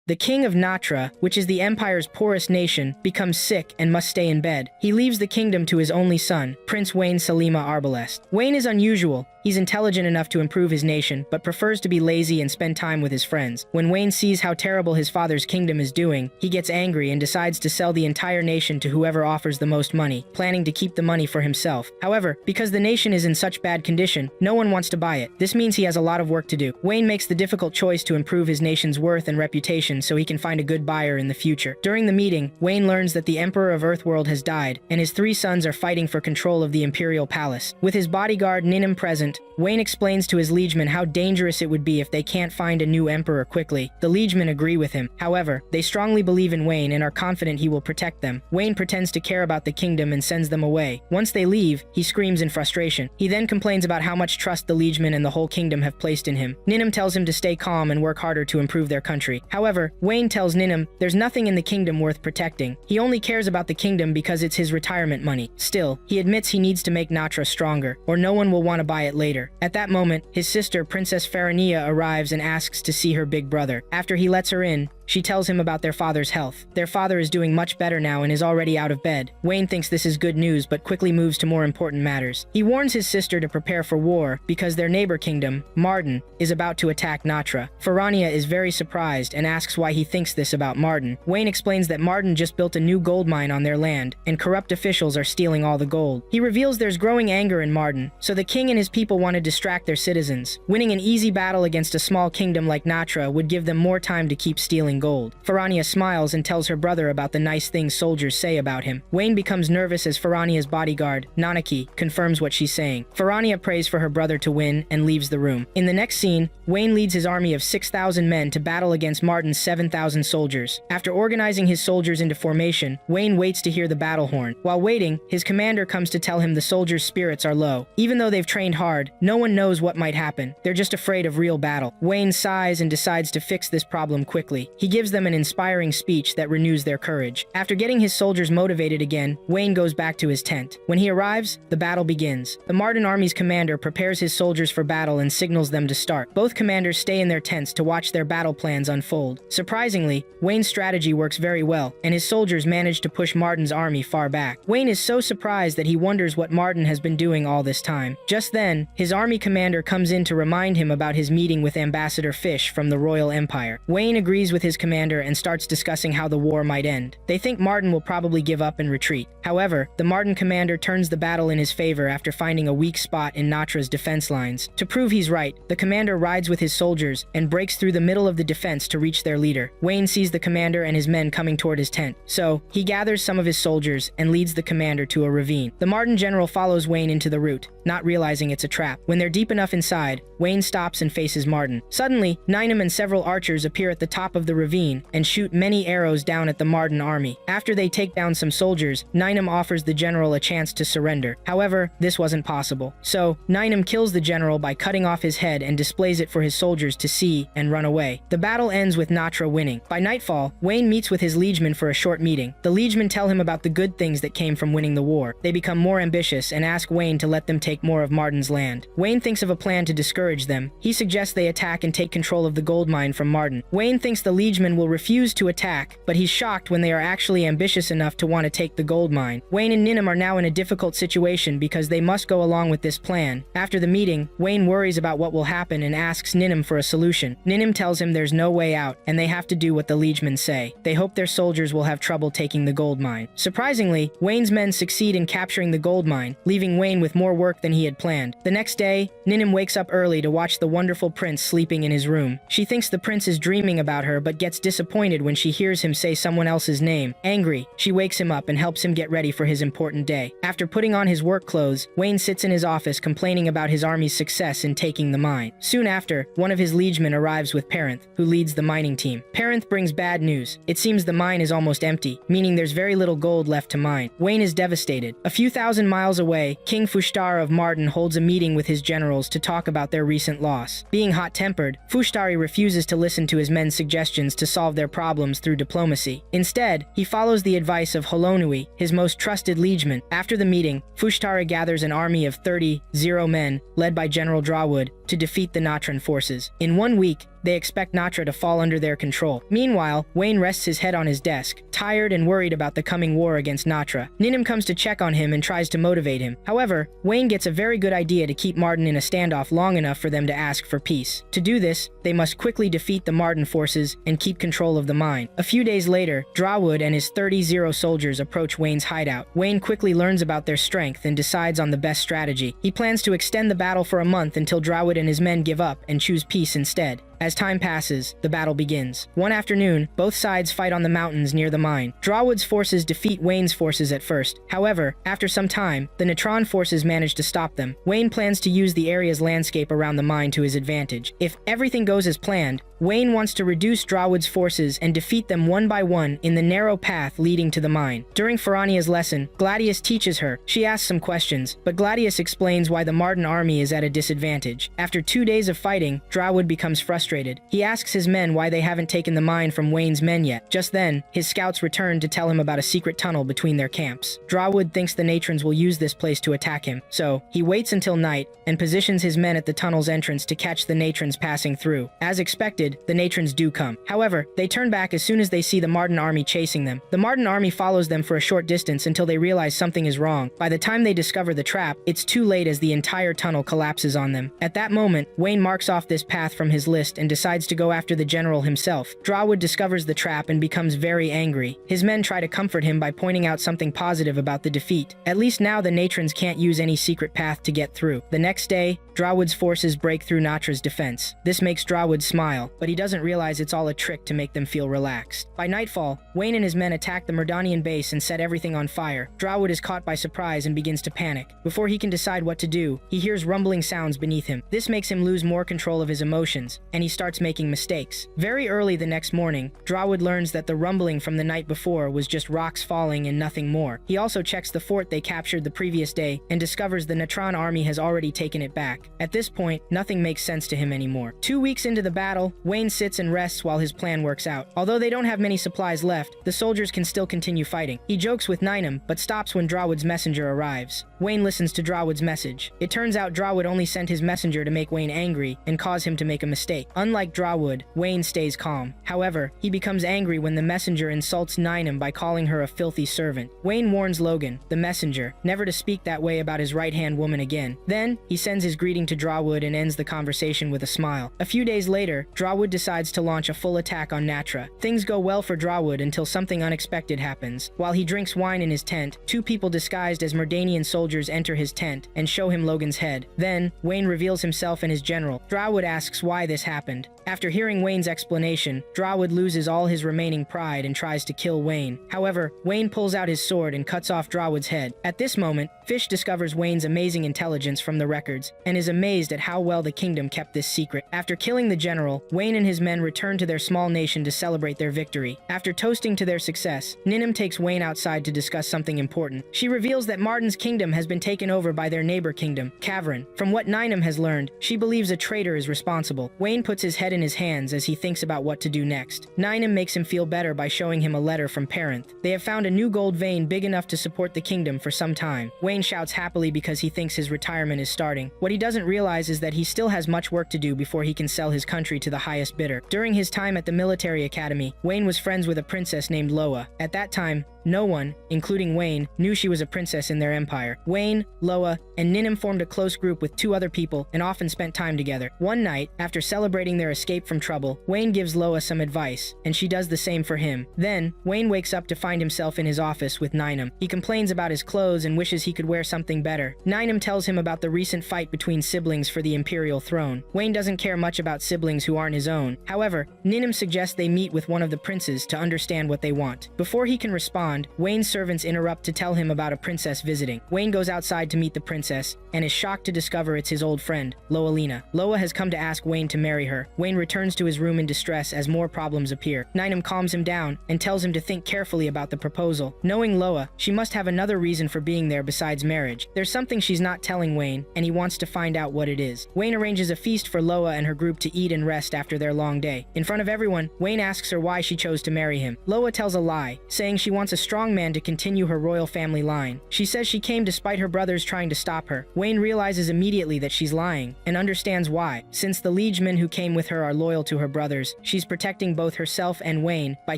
The king of Natra, which is the empire's poorest nation, becomes sick and must stay in bed. He leaves the kingdom to his only son, Prince Wayne Salima Arbalest. Wayne is unusual. He's intelligent enough to improve his nation, but prefers to be lazy and spend time with his friends. When Wayne sees how terrible his father's kingdom is doing, he gets angry and decides to sell the entire nation to whoever offers the most money, planning to keep the money for himself. However, because the nation is in such bad condition, no one wants to buy it. This means he has a lot of work to do. Wayne makes the difficult choice to improve his nation's worth and reputation so he can find a good buyer in the future. During the meeting, Wayne learns that the Emperor of Earthworld has died, and his 3 sons are fighting for control of the Imperial Palace. With his bodyguard Ninim present, Wayne explains to his liegemen how dangerous it would be if they can't find a new emperor quickly. The liegemen agree with him. However, they strongly believe in Wayne and are confident he will protect them. Wayne pretends to care about the kingdom and sends them away. Once they leave, he screams in frustration. He then complains about how much trust the liegemen and the whole kingdom have placed in him. Ninim tells him to stay calm and work harder to improve their country. However, Wayne tells Ninim there's nothing in the kingdom worth protecting. He only cares about the kingdom because it's his retirement money. Still, he admits he needs to make Natra stronger, or no one will want to buy it later. At that moment, his sister, Princess Farania, arrives and asks to see her big brother. After he lets her in, she tells him about their father's health. Their father is doing much better now and is already out of bed. Wayne thinks this is good news but quickly moves to more important matters. He warns his sister to prepare for war because their neighbor kingdom, Marden, is about to attack Natra. Farania is very surprised and asks why he thinks this about Marden. Wayne explains that Marden just built a new gold mine on their land and corrupt officials are stealing all the gold. He reveals there's growing anger in Marden, so the king and his people want to distract their citizens. Winning an easy battle against a small kingdom like Natra would give them more time to keep stealing gold. Farania smiles and tells her brother about the nice things soldiers say about him. Wayne becomes nervous as Farania's bodyguard, Nanaki, confirms what she's saying. Farania prays for her brother to win and leaves the room. In the next scene, Wayne leads his army of 6,000 men to battle against Marden's 7,000 soldiers. After organizing his soldiers into formation, Wayne waits to hear the battle horn. While waiting, his commander comes to tell him the soldiers' spirits are low. Even though they've trained hard, no one knows what might happen. They're just afraid of real battle. Wayne sighs and decides to fix this problem quickly. He gives them an inspiring speech that renews their courage. After getting his soldiers motivated again, Wayne goes back to his tent. When he arrives, the battle begins. The Marden army's commander prepares his soldiers for battle and signals them to start. Both commanders stay in their tents to watch their battle plans unfold. Surprisingly, Wayne's strategy works very well, and his soldiers manage to push Marden's army far back. Wayne is so surprised that he wonders what Marden has been doing all this time. Just then, his army commander comes in to remind him about his meeting with Ambassador Fish from the Royal Empire. Wayne agrees with his commander and starts discussing how the war might end. They think Marden will probably give up and retreat. However, the Marden commander turns the battle in his favor after finding a weak spot in Natra's defense lines. To prove he's right, the commander rides with his soldiers and breaks through the middle of the defense to reach their leader. Wayne sees the commander and his men coming toward his tent, so he gathers some of his soldiers and leads the commander to a ravine. The Marden general follows Wayne into the route, not realizing it's a trap. When they're deep enough inside, Wayne stops and faces Marden. Suddenly, Ninum and several archers appear at the top of the ravine and shoot many arrows down at the Marden army. After they take down some soldiers, Ninum offers the general a chance to surrender. However, this wasn't possible. So, Ninum kills the general by cutting off his head and displays it for his soldiers to see and run away. The battle ends with Natra winning. By nightfall, Wayne meets with his liegemen for a short meeting. The liegemen tell him about the good things that came from winning the war. They become more ambitious and ask Wayne to let them take more of Marden's land. Wayne thinks of a plan to discourage them. He suggests they attack and take control of the gold mine from Marden. Wayne thinks the liegemen will refuse to attack, but he's shocked when they are actually ambitious enough to want to take the gold mine. Wayne and Ninum are now in a difficult situation because they must go along with this plan. After the meeting, Wayne worries about what will happen and asks Ninum for a solution. Ninum tells him there's no way out, and they have to do what the liegemen say. They hope their soldiers will have trouble taking the gold mine. Surprisingly, Wayne's men succeed in capturing the gold mine, leaving Wayne with more work than he had planned. The next day, Ninum wakes up early to watch the wonderful prince sleeping in his room. She thinks the prince is dreaming about her but gets disappointed when she hears him say someone else's name. Angry, she wakes him up and helps him get ready for his important day. After putting on his work clothes, Wayne sits in his office complaining about his army's success in taking the mine. Soon after, one of his liegemen arrives with Parenth, who leads the mining team. Parenth brings bad news. It seems the mine is almost empty, meaning there's very little gold left to mine. Wayne is devastated. A few thousand miles away, King Fushtar of Marden holds a meeting with his generals to talk about their recent loss. Being hot-tempered, Fushtari refuses to listen to his men's suggestions to solve their problems through diplomacy. Instead, he follows the advice of Holonui, his most trusted liegeman. After the meeting, Fushtari gathers an army of 30 men, led by General Drawwood, to defeat the Natran forces. In 1 week, they expect Natra to fall under their control. Meanwhile, Wayne rests his head on his desk, tired and worried about the coming war against Natra. Ninim comes to check on him and tries to motivate him. However, Wayne gets a very good idea to keep Martin in a standoff long enough for them to ask for peace. To do this, they must quickly defeat the Martin forces and keep control of the mine. A few days later, Drawwood and his 30 soldiers approach Wayne's hideout. Wayne quickly learns about their strength and decides on the best strategy. He plans to extend the battle for a month until Drawwood and his men give up and choose peace instead. As time passes, the battle begins. One afternoon, both sides fight on the mountains near the mine. Drawwood's forces defeat Wayne's forces at first. However, after some time, the Natron forces manage to stop them. Wayne plans to use the area's landscape around the mine to his advantage. If everything goes as planned, Wayne wants to reduce Drawwood's forces and defeat them one by one in the narrow path leading to the mine. During Farania's lesson, Gladius teaches her. She asks some questions, but Gladius explains why the Martin army is at a disadvantage. After 2 days of fighting, Drawwood becomes frustrated. He asks his men why they haven't taken the mine from Wayne's men yet. Just then, his scouts return to tell him about a secret tunnel between their camps. Drawwood thinks the Natrons will use this place to attack him, so he waits until night and positions his men at the tunnel's entrance to catch the Natrons passing through. As expected, the Natrons do come. However, they turn back as soon as they see the Martin army chasing them. The Martin army follows them for a short distance until they realize something is wrong. By the time they discover the trap, it's too late as the entire tunnel collapses on them. At that moment, Wayne marks off this path from his list and decides to go after the general himself. Drawwood discovers the trap and becomes very angry. His men try to comfort him by pointing out something positive about the defeat. At least now the Natrons can't use any secret path to get through. The next day, Drawwood's forces break through Natra's defense. This makes Drawwood smile, but he doesn't realize it's all a trick to make them feel relaxed. By nightfall, Wayne and his men attack the Merdanian base and set everything on fire. Drawwood is caught by surprise and begins to panic. Before he can decide what to do, he hears rumbling sounds beneath him. This makes him lose more control of his emotions, and he starts making mistakes. Very early the next morning, Drawwood learns that the rumbling from the night before was just rocks falling and nothing more. He also checks the fort they captured the previous day and discovers the Natron army has already taken it back. At this point, nothing makes sense to him anymore. 2 weeks into the battle, Wayne sits and rests while his plan works out. Although they don't have many supplies left, the soldiers can still continue fighting. He jokes with Ninum, but stops when Drawwood's messenger arrives. Wayne listens to Drawwood's message. It turns out Drawwood only sent his messenger to make Wayne angry and cause him to make a mistake. Unlike Drawwood, Wayne stays calm. However, he becomes angry when the messenger insults Ninum by calling her a filthy servant. Wayne warns Logan, the messenger, never to speak that way about his right-hand woman again. Then, he sends his greeting to Drawwood and ends the conversation with a smile. A few days later, Drawwood decides to launch a full attack on Natra. Things go well for Drawwood until something unexpected happens. While he drinks wine in his tent, 2 people disguised as Merdanian soldiers enter his tent and show him Logan's head. Then, Wayne reveals himself and his general. Drawwood asks why this happened. After hearing Wayne's explanation, Drawwood loses all his remaining pride and tries to kill Wayne. However, Wayne pulls out his sword and cuts off Drawwood's head. At this moment, Fish discovers Wayne's amazing intelligence from the records and is amazed at how well the kingdom kept this secret. After killing the general, Wayne and his men return to their small nation to celebrate their victory. After toasting to their success, Ninum takes Wayne outside to discuss something important. She reveals that Martin's kingdom has been taken over by their neighbor kingdom, Cavern. From what Ninum has learned, she believes a traitor is responsible. Wayne puts his head in his hands as he thinks about what to do next. Ninum makes him feel better by showing him a letter from Parenth. They have found a new gold vein big enough to support the kingdom for some time. Wayne shouts happily because he thinks his retirement is starting. What he doesn't realize is that he still has much work to do before he can sell his country to the highest bidder. During his time at the military academy, Wayne was friends with a princess named Loa. At that time, no one, including Wayne, knew she was a princess in their empire. Wayne, Loa, and Ninum formed a close group with 2 other people and often spent time together. One night, after celebrating their escape from trouble, Wayne gives Loa some advice, and she does the same for him. Then, Wayne wakes up to find himself in his office with Ninum. He complains about his clothes and wishes he could wear something better. Ninum tells him about the recent fight between siblings for the imperial throne. Wayne doesn't care much about siblings who aren't his own. However, Ninum suggests they meet with one of the princes to understand what they want. Before he can respond, Wayne's servants interrupt to tell him about a princess visiting. Wayne goes outside to meet the princess and is shocked to discover it's his old friend, Loalina. Loa has come to ask Wayne to marry her. Wayne returns to his room in distress as more problems appear. Ninum calms him down and tells him to think carefully about the proposal. Knowing Loa, she must have another reason for being there besides marriage. There's something she's not telling Wayne, and he wants to find out what it is. Wayne arranges a feast for Loa and her group to eat and rest after their long day. In front of everyone, Wayne asks her why she chose to marry him. Loa tells a lie, saying she wants a strong man to continue her royal family line. She says she came despite her brothers trying to stop her. Wayne realizes immediately that she's lying, and understands why. Since the liegemen who came with her are loyal to her brothers, she's protecting both herself and Wayne by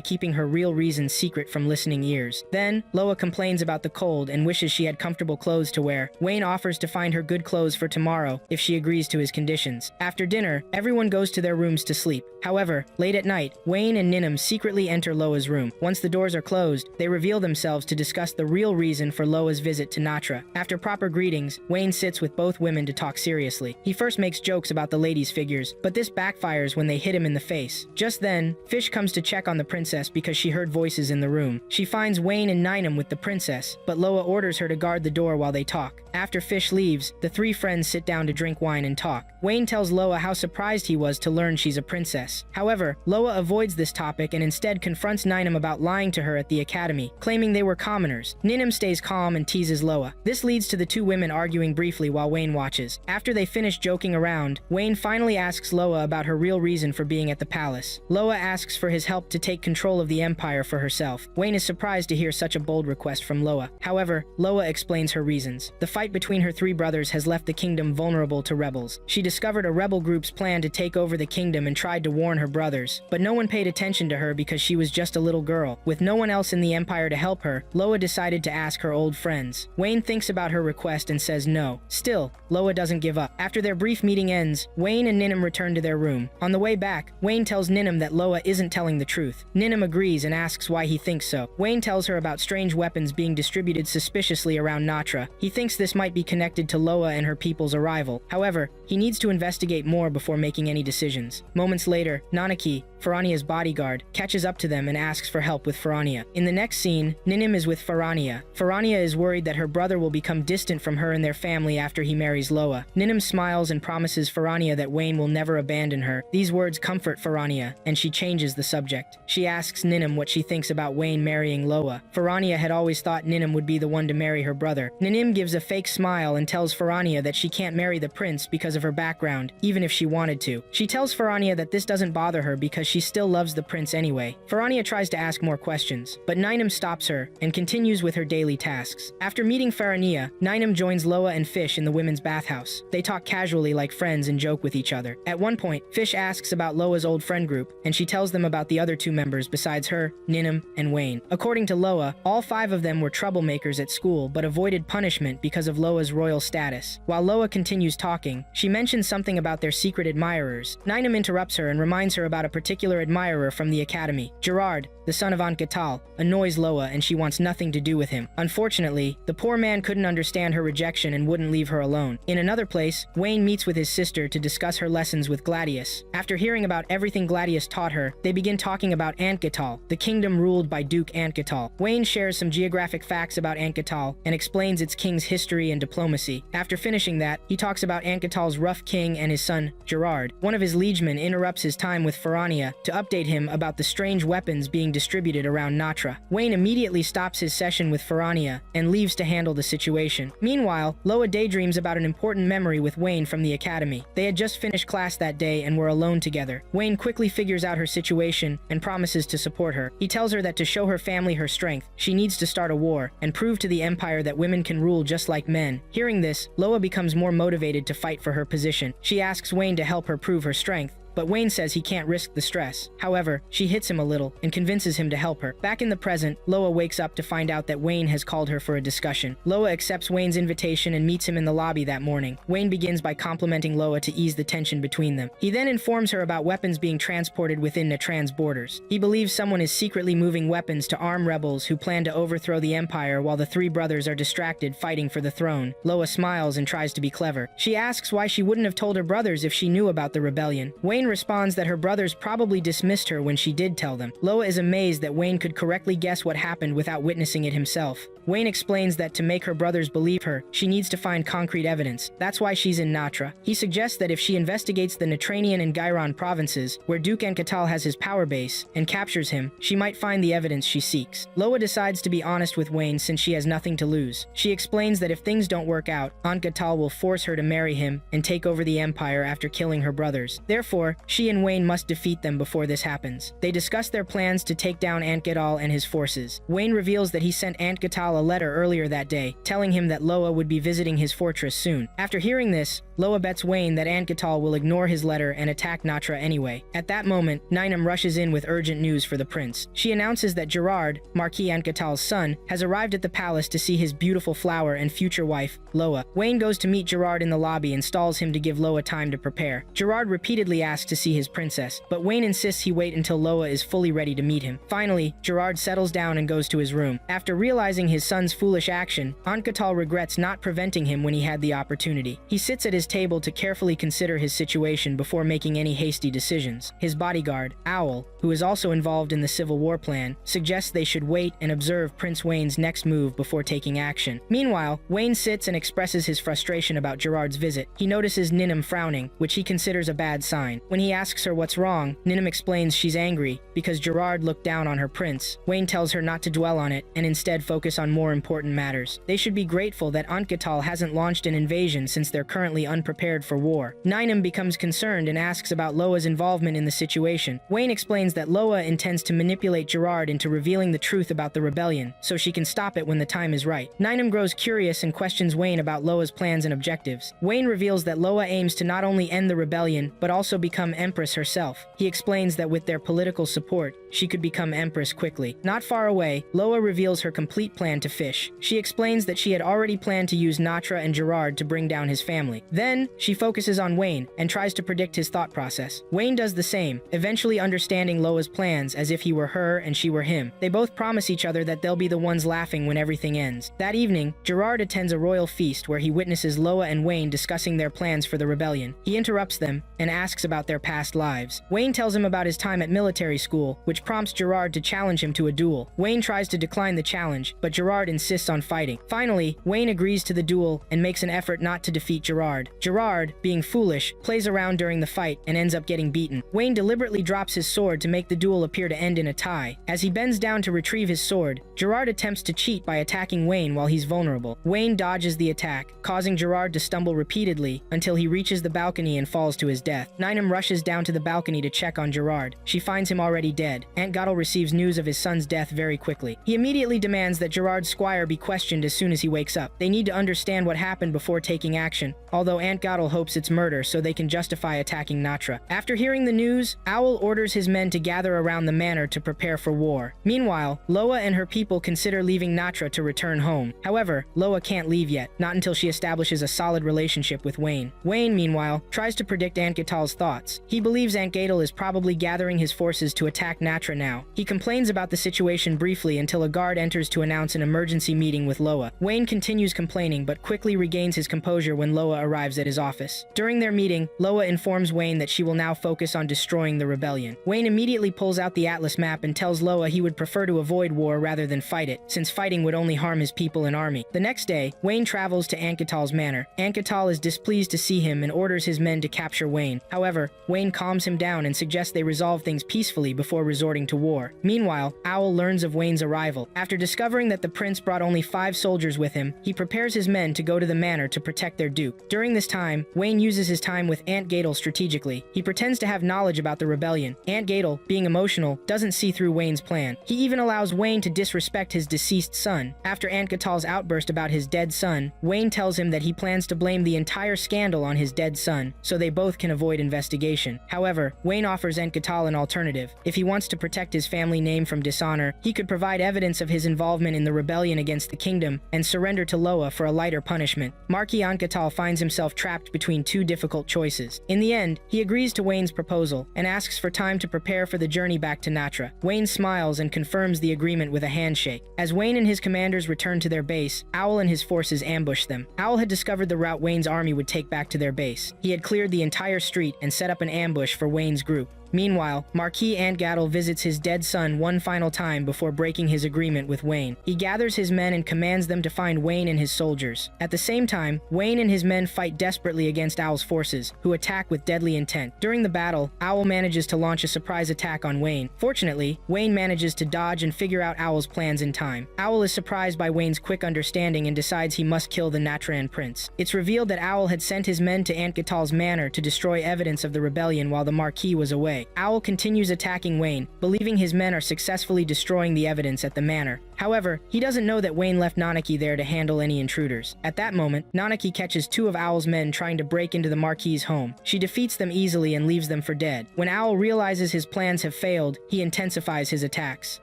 keeping her real reasons secret from listening ears. Then, Loa complains about the cold and wishes she had comfortable clothes to wear. Wayne offers to find her good clothes for tomorrow if she agrees to his conditions. After dinner, everyone goes to their rooms to sleep. However, late at night, Wayne and Ninim secretly enter Loa's room. Once the doors are closed, they reveal themselves to discuss the real reason for Loa's visit to Natra. After proper greetings, Wayne sits with both women to talk seriously. He first makes jokes about the ladies' figures, but this backfires when they hit him in the face. Just then, Fish comes to check on the princess because she heard voices in the room. She finds Wayne and Ninim with the princess, but Loa orders her to guard the door while they talk. After Fish leaves, the three friends sit down to drink wine and talk. Wayne tells Loa how surprised he was to learn she's a princess. However, Loa avoids this topic and instead confronts Ninim about lying to her at the academy, claiming they were commoners. Ninim stays calm and teases Loa. This leads to the two women arguing briefly while Wayne watches. After they finish joking around, Wayne finally asks Loa about her real reason for being at the palace. Loa asks for his help to take control of the empire for herself. Wayne is surprised to hear such a bold request from Loa. However, Loa explains her reasons. The fight between her three brothers has left the kingdom vulnerable to rebels. She discovered a rebel group's plan to take over the kingdom and tried to warn her brothers, but no one paid attention to her because she was just a little girl. With no one else in the empire to help her, Loa decided to ask her old friends. Wayne thinks about her request and says no. Still, Loa doesn't give up. After their brief meeting ends, Wayne and Ninim return to their room. On the way back, Wayne tells Ninim that Loa isn't telling the truth. Ninim agrees and asks why he thinks so. Wayne tells her about strange weapons being distributed suspiciously around Natra. He thinks this might be connected to Loa and her people's arrival. However, he needs to investigate more before making any decisions. Moments later, Nanaki, Farania's bodyguard, catches up to them and asks for help with Farania. In the next scene, Ninim is with Farania. Farania is worried that her brother will become distant from her and their family after he marries Loa. Ninim smiles and promises Farania that Wayne will never abandon her. These words comfort Farania, and she changes the subject. She asks Ninim what she thinks about Wayne marrying Loa. Farania had always thought Ninim would be the one to marry her brother. Ninim gives a fake smile and tells Farania that she can't marry the prince because of her background, even if she wanted to. She tells Farania that this doesn't bother her because she still loves the prince anyway. Farania tries to ask more questions, but Ninim stops her and continues with her daily tasks. After meeting Farania, Ninim joins Loa and Fish in the women's bathhouse. They talk casually like friends and joke with each other. At one point, Fish asks about Loa's old friend group, and she tells them about the other two members besides her, Ninim, and Wayne. According to Loa, all five of them were troublemakers at school but avoided punishment because of Loa's royal status. While Loa continues talking, she mentions something about their secret admirers. Ninim interrupts her and reminds her about a particular admirer from the academy. Gerard, the son of Aunt Gatal, annoys Loa and she wants nothing to do with him. Unfortunately, the poor man couldn't understand her rejection and wouldn't leave her alone. In another place, Wayne meets with his sister to discuss her lessons with Gladius. After hearing about everything Gladius taught her, they begin talking about Aunt Gatal, the kingdom ruled by Duke Aunt Gatal. Wayne shares some geographic facts about Aunt Gatal and explains its king's history and diplomacy. After finishing that, he talks about Aunt Gatal's rough king and his son, Gerard. One of his liegemen interrupts his time with Farania to update him about the strange weapons being distributed around Natra. Wayne immediately stops his session with Farania and leaves to handle the situation. Meanwhile, Loa daydreams about an important memory with Wayne from the academy. They had just finished class that day and were alone together. Wayne quickly figures out her situation and promises to support her. He tells her that to show her family her strength, she needs to start a war and prove to the empire that women can rule just like men. Hearing this, Loa becomes more motivated to fight for her position. She asks Wayne to help her prove her strength, but Wayne says he can't risk the stress. However, she hits him a little and convinces him to help her. Back in the present, Loa wakes up to find out that Wayne has called her for a discussion. Loa accepts Wayne's invitation and meets him in the lobby that morning. Wayne begins by complimenting Loa to ease the tension between them. He then informs her about weapons being transported within Natran's borders. He believes someone is secretly moving weapons to arm rebels who plan to overthrow the empire while the three brothers are distracted fighting for the throne. Loa smiles and tries to be clever. She asks why she wouldn't have told her brothers if she knew about the rebellion. Wayne responds that her brothers probably dismissed her when she did tell them. Loa is amazed that Wayne could correctly guess what happened without witnessing it himself. Wayne explains that to make her brothers believe her, she needs to find concrete evidence. That's why she's in Natra. He suggests that if she investigates the Natranian and Gairon provinces, where Duke Anquetal has his power base, and captures him, she might find the evidence she seeks. Loa decides to be honest with Wayne since she has nothing to lose. She explains that if things don't work out, Anquetal will force her to marry him and take over the empire after killing her brothers. Therefore, she and Wayne must defeat them before this happens. They discuss their plans to take down Anquetal and his forces. Wayne reveals that he sent Anquetal a letter earlier that day, telling him that Loa would be visiting his fortress soon. After hearing this, Loa bets Wayne that Anquetal will ignore his letter and attack Natra anyway. At that moment, Ninam rushes in with urgent news for the prince. She announces that Gerard, Marquis Anquetal's son, has arrived at the palace to see his beautiful flower and future wife, Loa. Wayne goes to meet Gerard in the lobby and stalls him to give Loa time to prepare. Gerard repeatedly asks to see his princess, but Wayne insists he wait until Loa is fully ready to meet him. Finally, Gerard settles down and goes to his room. After realizing his son's foolish action, Anquetal regrets not preventing him when he had the opportunity. He sits at his table to carefully consider his situation before making any hasty decisions. His bodyguard, Owl, who is also involved in the Civil War plan, suggests they should wait and observe Prince Wayne's next move before taking action. Meanwhile, Wayne sits and expresses his frustration about Gerard's visit. He notices Ninam frowning, which he considers a bad sign. When he asks her what's wrong, Ninam explains she's angry because Gerard looked down on her prince. Wayne tells her not to dwell on it and instead focus on more important matters. They should be grateful that Anquetal hasn't launched an invasion since they're currently unprepared for war. Ninam becomes concerned and asks about Loa's involvement in the situation. Wayne explains that Loa intends to manipulate Gerard into revealing the truth about the rebellion, so she can stop it when the time is right. Ninam grows curious and questions Wayne about Loa's plans and objectives. Wayne reveals that Loa aims to not only end the rebellion, but also become empress herself. He explains that with their political support, she could become empress quickly. Not far away, Loa reveals her complete plan to Fish. She explains that she had already planned to use Natra and Gerard to bring down his family. Then, she focuses on Wayne and tries to predict his thought process. Wayne does the same, eventually understanding Loa's plans as if he were her and she were him. They both promise each other that they'll be the ones laughing when everything ends. That evening, Gerard attends a royal feast where he witnesses Loa and Wayne discussing their plans for the rebellion. He interrupts them and asks about their past lives. Wayne tells him about his time at military school, which prompts Gerard to challenge him to a duel. Wayne tries to decline the challenge, but Gerard insists on fighting. Finally, Wayne agrees to the duel and makes an effort not to defeat Gerard. Gerard, being foolish, plays around during the fight and ends up getting beaten. Wayne deliberately drops his sword to make the duel appear to end in a tie. As he bends down to retrieve his sword, Gerard attempts to cheat by attacking Wayne while he's vulnerable. Wayne dodges the attack, causing Gerard to stumble repeatedly until he reaches the balcony and falls to his death. Ninam rushes down to the balcony to check on Gerard. She finds him already dead. Aunt Gottel receives news of his son's death very quickly. He immediately demands that Gerard's squire be questioned as soon as he wakes up. They need to understand what happened before taking action, although Aunt Gottel hopes it's murder so they can justify attacking Natra. After hearing the news, Owl orders his men to gather around the manor to prepare for war. Meanwhile, Loa and her people consider leaving Natra to return home. However, Loa can't leave yet, not until she establishes a solid relationship with Wayne. Wayne, meanwhile, tries to predict Anquetal's thoughts. He believes Anquetal is probably gathering his forces to attack Natra now. He complains about the situation briefly until a guard enters to announce an emergency meeting with Loa. Wayne continues complaining but quickly regains his composure when Loa arrives at his office. During their meeting, Loa informs Wayne that she will now focus on destroying the rebellion. Wayne immediately pulls out the Atlas map and tells Loa he would prefer to avoid war rather than fight it, since fighting would only harm his people and army. The next day, Wayne travels to Anquetal's manor. Anquetal is displeased to see him and orders his men to capture Wayne. However, Wayne calms him down and suggests they resolve things peacefully before resorting to war. Meanwhile, Owl learns of Wayne's arrival. After discovering that the prince brought only 5 soldiers with him, he prepares his men to go to the manor to protect their duke. During this time, Wayne uses his time with Aunt Gottel strategically. He pretends to have knowledge about the rebellion. Aunt Gottel, being emotional, doesn't see through Wayne's plan. He even allows Wayne to disrespect his deceased son. After Aunt Gottel's outburst about his dead son, Wayne tells him that he plans to blame the entire scandal on his dead son, so they both can avoid investigation. However, Wayne offers Aunt Gottel an alternative. If he wants to protect his family name from dishonor, he could provide evidence of his involvement in the rebellion against the kingdom and surrender to Loa for a lighter punishment. Marquis Anquetal finds himself trapped between 2 difficult choices. In the end, he agrees to Wayne's proposal and asks for time to prepare for the journey back to Natra. Wayne smiles and confirms the agreement with a handshake. As Wayne and his commanders return to their base, Owl and his forces ambush them. Owl had discovered the route Wayne's army would take back to their base. He had cleared the entire street and set up an ambush for Wayne's group. Meanwhile, Marquis Antgatl visits his dead son one final time before breaking his agreement with Wayne. He gathers his men and commands them to find Wayne and his soldiers. At the same time, Wayne and his men fight desperately against Owl's forces, who attack with deadly intent. During the battle, Owl manages to launch a surprise attack on Wayne. Fortunately, Wayne manages to dodge and figure out Owl's plans in time. Owl is surprised by Wayne's quick understanding and decides he must kill the Natran prince. It's revealed that Owl had sent his men to Antgatal's manor to destroy evidence of the rebellion while the Marquis was away. Owl continues attacking Wayne, believing his men are successfully destroying the evidence at the manor. However, he doesn't know that Wayne left Nanaki there to handle any intruders. At that moment, Nanaki catches two of Owl's men trying to break into the Marquis' home. She defeats them easily and leaves them for dead. When Owl realizes his plans have failed, he intensifies his attacks.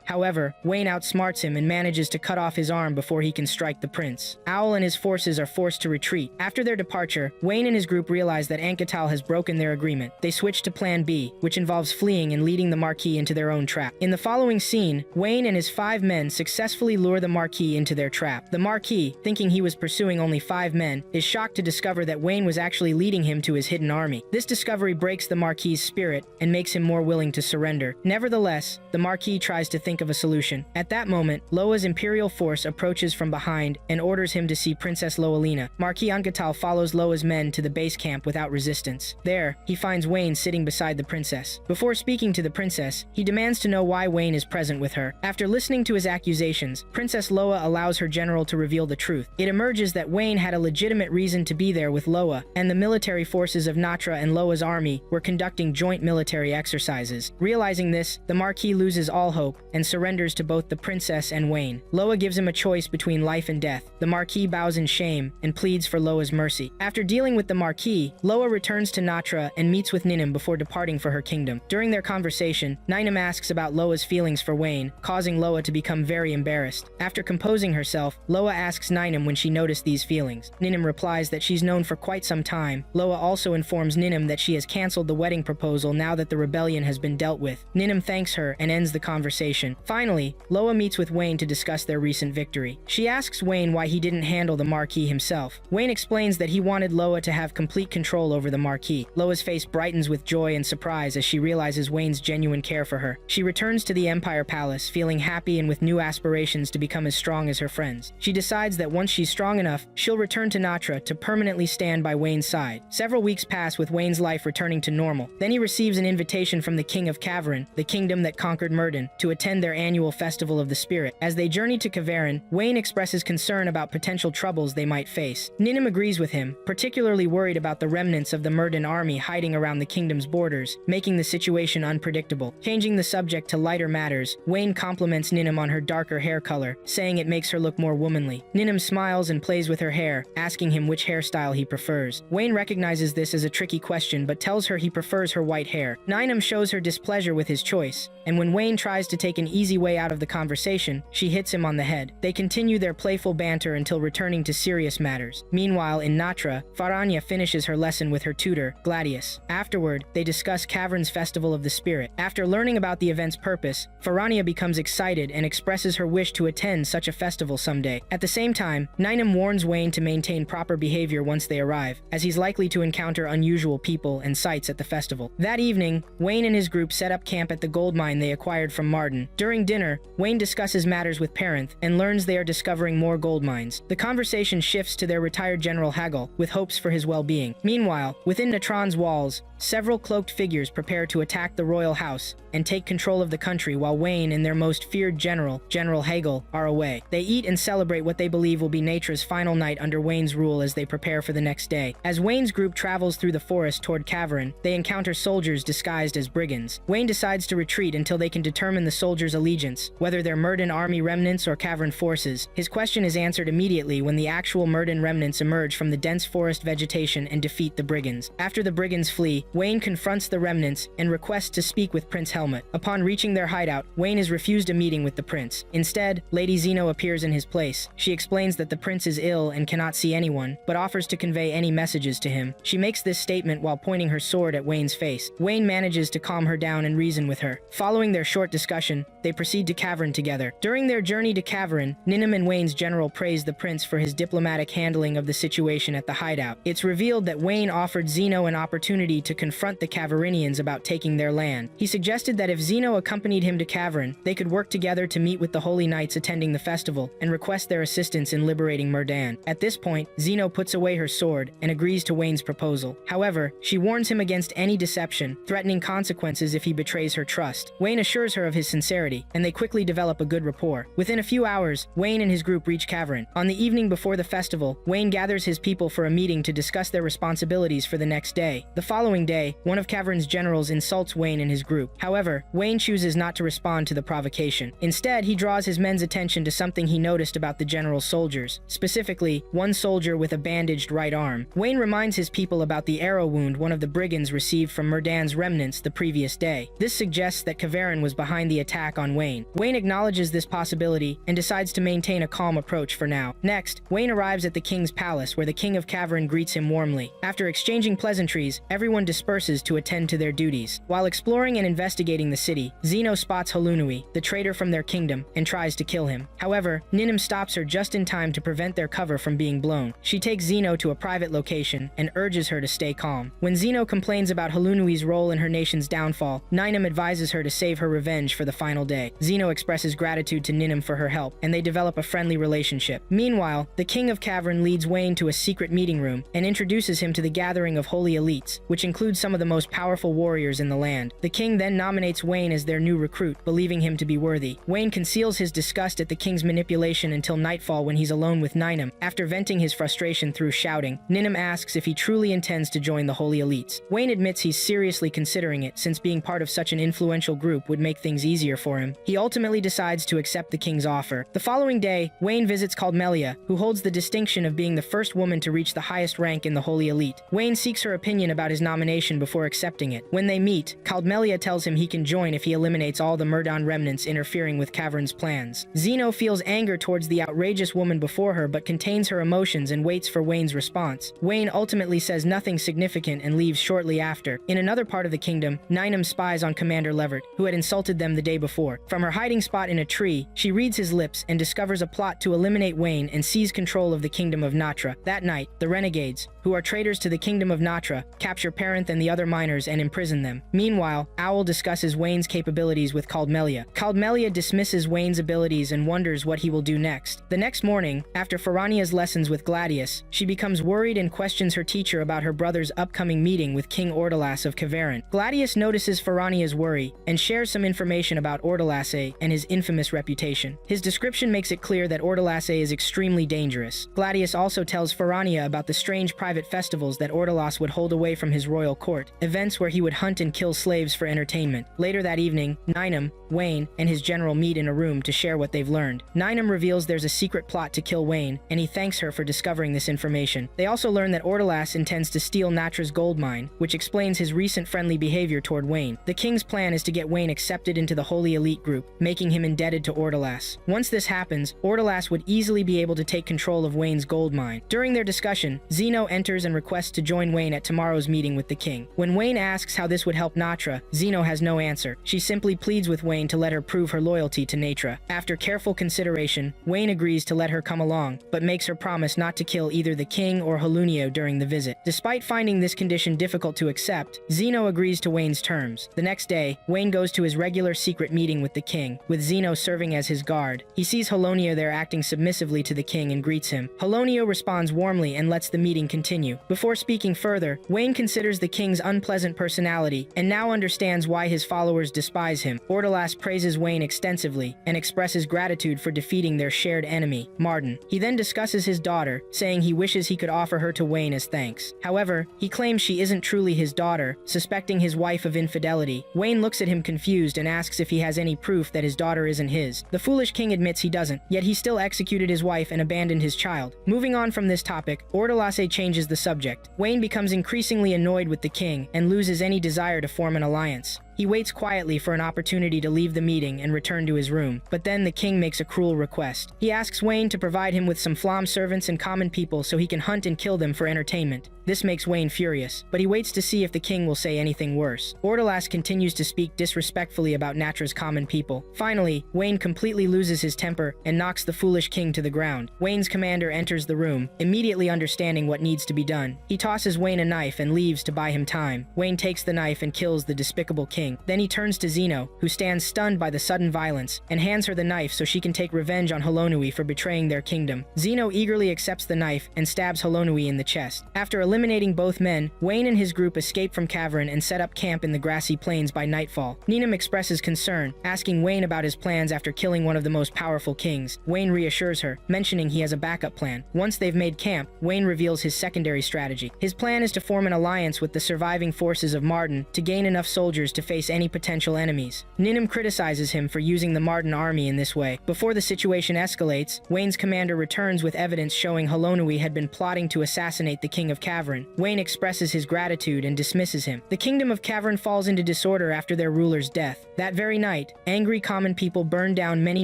However, Wayne outsmarts him and manages to cut off his arm before he can strike the prince. Owl and his forces are forced to retreat. After their departure, Wayne and his group realize that Antgatal has broken their agreement. They switch to Plan B, which involves fleeing and leading the Marquis into their own trap. In the following scene, Wayne and his 5 men successfully lure the Marquis into their trap. The Marquis, thinking he was pursuing only 5 men, is shocked to discover that Wayne was actually leading him to his hidden army. This discovery breaks the Marquis' spirit and makes him more willing to surrender. Nevertheless, the Marquis tries to think of a solution. At that moment, Loa's Imperial force approaches from behind and orders him to see Princess Loalina. Marquis Antgatal follows Loa's men to the base camp without resistance. There, he finds Wayne sitting beside the princess. Before speaking to the princess, he demands to know why Wayne is present with her. After listening to his accusations, Princess Loa allows her general to reveal the truth. It emerges that Wayne had a legitimate reason to be there with Loa, and the military forces of Natra and Loa's army were conducting joint military exercises. Realizing this, the Marquis loses all hope and surrenders to both the princess and Wayne. Loa gives him a choice between life and death. The Marquis bows in shame and pleads for Loa's mercy. After dealing with the Marquis, Loa returns to Natra and meets with Ninim before departing for her kingdom. During their conversation, Ninim asks about Loa's feelings for Wayne, causing Loa to become very embarrassed. After composing herself, Loa asks Ninim when she noticed these feelings. Ninim replies that she's known for quite some time. Loa also informs Ninim that she has cancelled the wedding proposal now that the rebellion has been dealt with. Ninim thanks her and ends the conversation. Finally, Loa meets with Wayne to discuss their recent victory. She asks Wayne why he didn't handle the Marquis himself. Wayne explains that he wanted Loa to have complete control over the Marquis. Loa's face brightens with joy and surprise as she realizes Wayne's genuine care for her. She returns to the Empire Palace, feeling happy and with new aspirations to become as strong as her friends. She decides that once she's strong enough, she'll return to Natra to permanently stand by Wayne's side. Several weeks pass with Wayne's life returning to normal. Then he receives an invitation from the King of Kavarin, the kingdom that conquered Murden, to attend their annual Festival of the Spirit. As they journey to Kavarin, Wayne expresses concern about potential troubles they might face. Ninim agrees with him, particularly worried about the remnants of the Murden army hiding around the kingdom's borders, making the situation unpredictable. Changing the subject to lighter matters, Wayne compliments Ninim on her darker hair color, saying it makes her look more womanly. Ninim smiles and plays with her hair, asking him which hairstyle he prefers. Wayne recognizes this as a tricky question but tells her he prefers her white hair. Ninim shows her displeasure with his choice, and when Wayne tries to take an easy way out of the conversation, she hits him on the head. They continue their playful banter until returning to serious matters. Meanwhile, in Natra, Faranya finishes her lesson with her tutor, Gladius. Afterward, they discuss Kavrin's Festival of the Spirit. After learning about the event's purpose, Faranya becomes excited and expresses her wish to attend such a festival someday. At the same time, Ninim warns Wayne to maintain proper behavior once they arrive, as he's likely to encounter unusual people and sights at the festival. That evening, Wayne and his group set up camp at the gold mine they acquired from Marden. During dinner, Wayne discusses matters with Parenth and learns they are discovering more gold mines. The conversation shifts to their retired General Hagel, with hopes for his well-being. Meanwhile, within Natron's walls, several cloaked figures prepare to attack the royal house and take control of the country while Wayne and their most feared general, General Hagel, are away. They eat and celebrate what they believe will be Natra's final night under Wayne's rule as they prepare for the next day. As Wayne's group travels through the forest toward Kavarin, they encounter soldiers disguised as brigands. Wayne decides to retreat until they can determine the soldiers' allegiance, whether they're Murden army remnants or Kavarin forces. His question is answered immediately when the actual Murden remnants emerge from the dense forest vegetation and defeat the brigands. After the brigands flee, Wayne confronts the remnants and requests to speak with Prince Helmut. Upon reaching their hideout, Wayne is refused a meeting with the prince. Instead, Lady Zeno appears in his place. She explains that the prince is ill and cannot see anyone, but offers to convey any messages to him. She makes this statement while pointing her sword at Wayne's face. Wayne manages to calm her down and reason with her. Following their short discussion, they proceed to Kavarin together. During their journey to Kavarin, Ninim and Wayne's general praise the prince for his diplomatic handling of the situation at the hideout. It's revealed that Wayne offered Zeno an opportunity to confront the Kavarinians about about taking their land. He suggested that if Zeno accompanied him to Cavern, they could work together to meet with the Holy Knights attending the festival and request their assistance in liberating Murdan. At this point, Zeno puts away her sword and agrees to Wayne's proposal. However, she warns him against any deception, threatening consequences if he betrays her trust. Wayne assures her of his sincerity, and they quickly develop a good rapport. Within a few hours, Wayne and his group reach Cavern. On the evening before the festival, Wayne gathers his people for a meeting to discuss their responsibilities for the next day. The following day, one of Cavern's generals insults Wayne and his group. However, Wayne chooses not to respond to the provocation. Instead, he draws his men's attention to something he noticed about the general's soldiers, specifically, one soldier with a bandaged right arm. Wayne reminds his people about the arrow wound one of the brigands received from Murdan's remnants the previous day. This suggests that Cavern was behind the attack on Wayne. Wayne acknowledges this possibility and decides to maintain a calm approach for now. Next, Wayne arrives at the king's palace where the king of Cavern greets him warmly. After exchanging pleasantries, everyone disperses to attend to their duties. While exploring and investigating the city, Zeno spots Halunui, the traitor from their kingdom, and tries to kill him. However, Ninim stops her just in time to prevent their cover from being blown. She takes Zeno to a private location and urges her to stay calm. When Zeno complains about Halunui's role in her nation's downfall, Ninim advises her to save her revenge for the final day. Zeno expresses gratitude to Ninim for her help, and they develop a friendly relationship. Meanwhile, the king of Cavern leads Wayne to a secret meeting room and introduces him to the gathering of holy elites, which includes some of the most powerful warriors in the land. The king then nominates Wayne as their new recruit, believing him to be worthy. Wayne conceals his disgust at the king's manipulation until nightfall when he's alone with Ninim. After venting his frustration through shouting, Ninim asks if he truly intends to join the holy elites. Wayne admits he's seriously considering it, since being part of such an influential group would make things easier for him. He ultimately decides to accept the king's offer. The following day, Wayne visits Caldmelia, who holds the distinction of being the first woman to reach the highest rank in the holy elite. Wayne seeks her opinion about his nomination before accepting it. When they meet, Caldmelia tells him he can join if he eliminates all the Murdan remnants interfering with Cavern's plans. Zeno feels anger towards the outrageous woman before her but contains her emotions and waits for Wayne's response. Wayne ultimately says nothing significant and leaves shortly after. In another part of the kingdom, Ninim spies on Commander Levert, who had insulted them the day before. From her hiding spot in a tree, she reads his lips and discovers a plot to eliminate Wayne and seize control of the kingdom of Natra. That night, the renegades, who are traitors to the kingdom of Natra, capture Parenth and the other miners and imprison them. Meanwhile, Owl discusses Wayne's capabilities with Caldmelia. Caldmelia dismisses Wayne's abilities and wonders what he will do next. The next morning, after Farania's lessons with Gladius, she becomes worried and questions her teacher about her brother's upcoming meeting with King Ordalas of Cavern. Gladius notices Farania's worry and shares some information about Ordalase and his infamous reputation. His description makes it clear that Ordalase is extremely dangerous. Gladius also tells Farania about the strange private festivals that Ordalas would hold away from his royal court, events where he would hunt and kill slaves for entertainment. Later that evening, Ninim, Wayne, and his general meet in a room to share what they've learned. Ninim reveals there's a secret plot to kill Wayne, and he thanks her for discovering this information. They also learn that Ordalas intends to steal Natra's gold mine, which explains his recent friendly behavior toward Wayne. The king's plan is to get Wayne accepted into the Holy Elite group, making him indebted to Ordalas. Once this happens, Ordalas would easily be able to take control of Wayne's gold mine. During their discussion, Zeno enters and requests to join Wayne at tomorrow's meeting with the king. When Wayne asks how this would help Natra, Zeno has no answer. She simply pleads with Wayne to let her prove her loyalty to Natra. After careful consideration, Wayne agrees to let her come along, but makes her promise not to kill either the king or Halunio during the visit. Despite finding this condition difficult to accept, Zeno agrees to Wayne's terms. The next day, Wayne goes to his regular secret meeting with the king, with Zeno serving as his guard. He sees Halonio there acting submissively to the king and greets him. Halonio responds warmly and lets the meeting continue. Before speaking further, Wayne considers the king's unpleasant personality and now understands why his followers despise him. Ordalas praises Wayne extensively and expresses gratitude for defeating their shared enemy, Marden. He then discusses his daughter, saying he wishes he could offer her to Wayne as thanks. However, he claims she isn't truly his daughter, suspecting his wife of infidelity. Wayne looks at him confused and asks if he has any proof that his daughter isn't his. The foolish king admits he doesn't, yet he still executed his wife and abandoned his child. Moving on from this topic, Ordalase changes the subject. Wayne becomes increasingly annoyed with the king and loses any desire to form an alliance. He waits quietly for an opportunity to leave the meeting and return to his room, but then the king makes a cruel request. He asks Wayne to provide him with some flam servants and common people so he can hunt and kill them for entertainment. This makes Wayne furious, but he waits to see if the king will say anything worse. Ordelas continues to speak disrespectfully about Natra's common people. Finally, Wayne completely loses his temper and knocks the foolish king to the ground. Wayne's commander enters the room, immediately understanding what needs to be done. He tosses Wayne a knife and leaves to buy him time. Wayne takes the knife and kills the despicable king. Then he turns to Zeno, who stands stunned by the sudden violence, and hands her the knife so she can take revenge on Halonui for betraying their kingdom. Zeno eagerly accepts the knife and stabs Halonui in the chest. After eliminating both men, Wayne and his group escape from Cavern and set up camp in the grassy plains by nightfall. Ninam expresses concern, asking Wayne about his plans after killing one of the most powerful kings. Wayne reassures her, mentioning he has a backup plan. Once they've made camp, Wayne reveals his secondary strategy. His plan is to form an alliance with the surviving forces of Martin to gain enough soldiers to face any potential enemies. Ninam criticizes him for using the Martin army in this way. Before the situation escalates, Wayne's commander returns with evidence showing Halonui had been plotting to assassinate the king of Cavern. Wayne expresses his gratitude and dismisses him. The kingdom of Cavern falls into disorder after their ruler's death. That very night, angry common people burn down many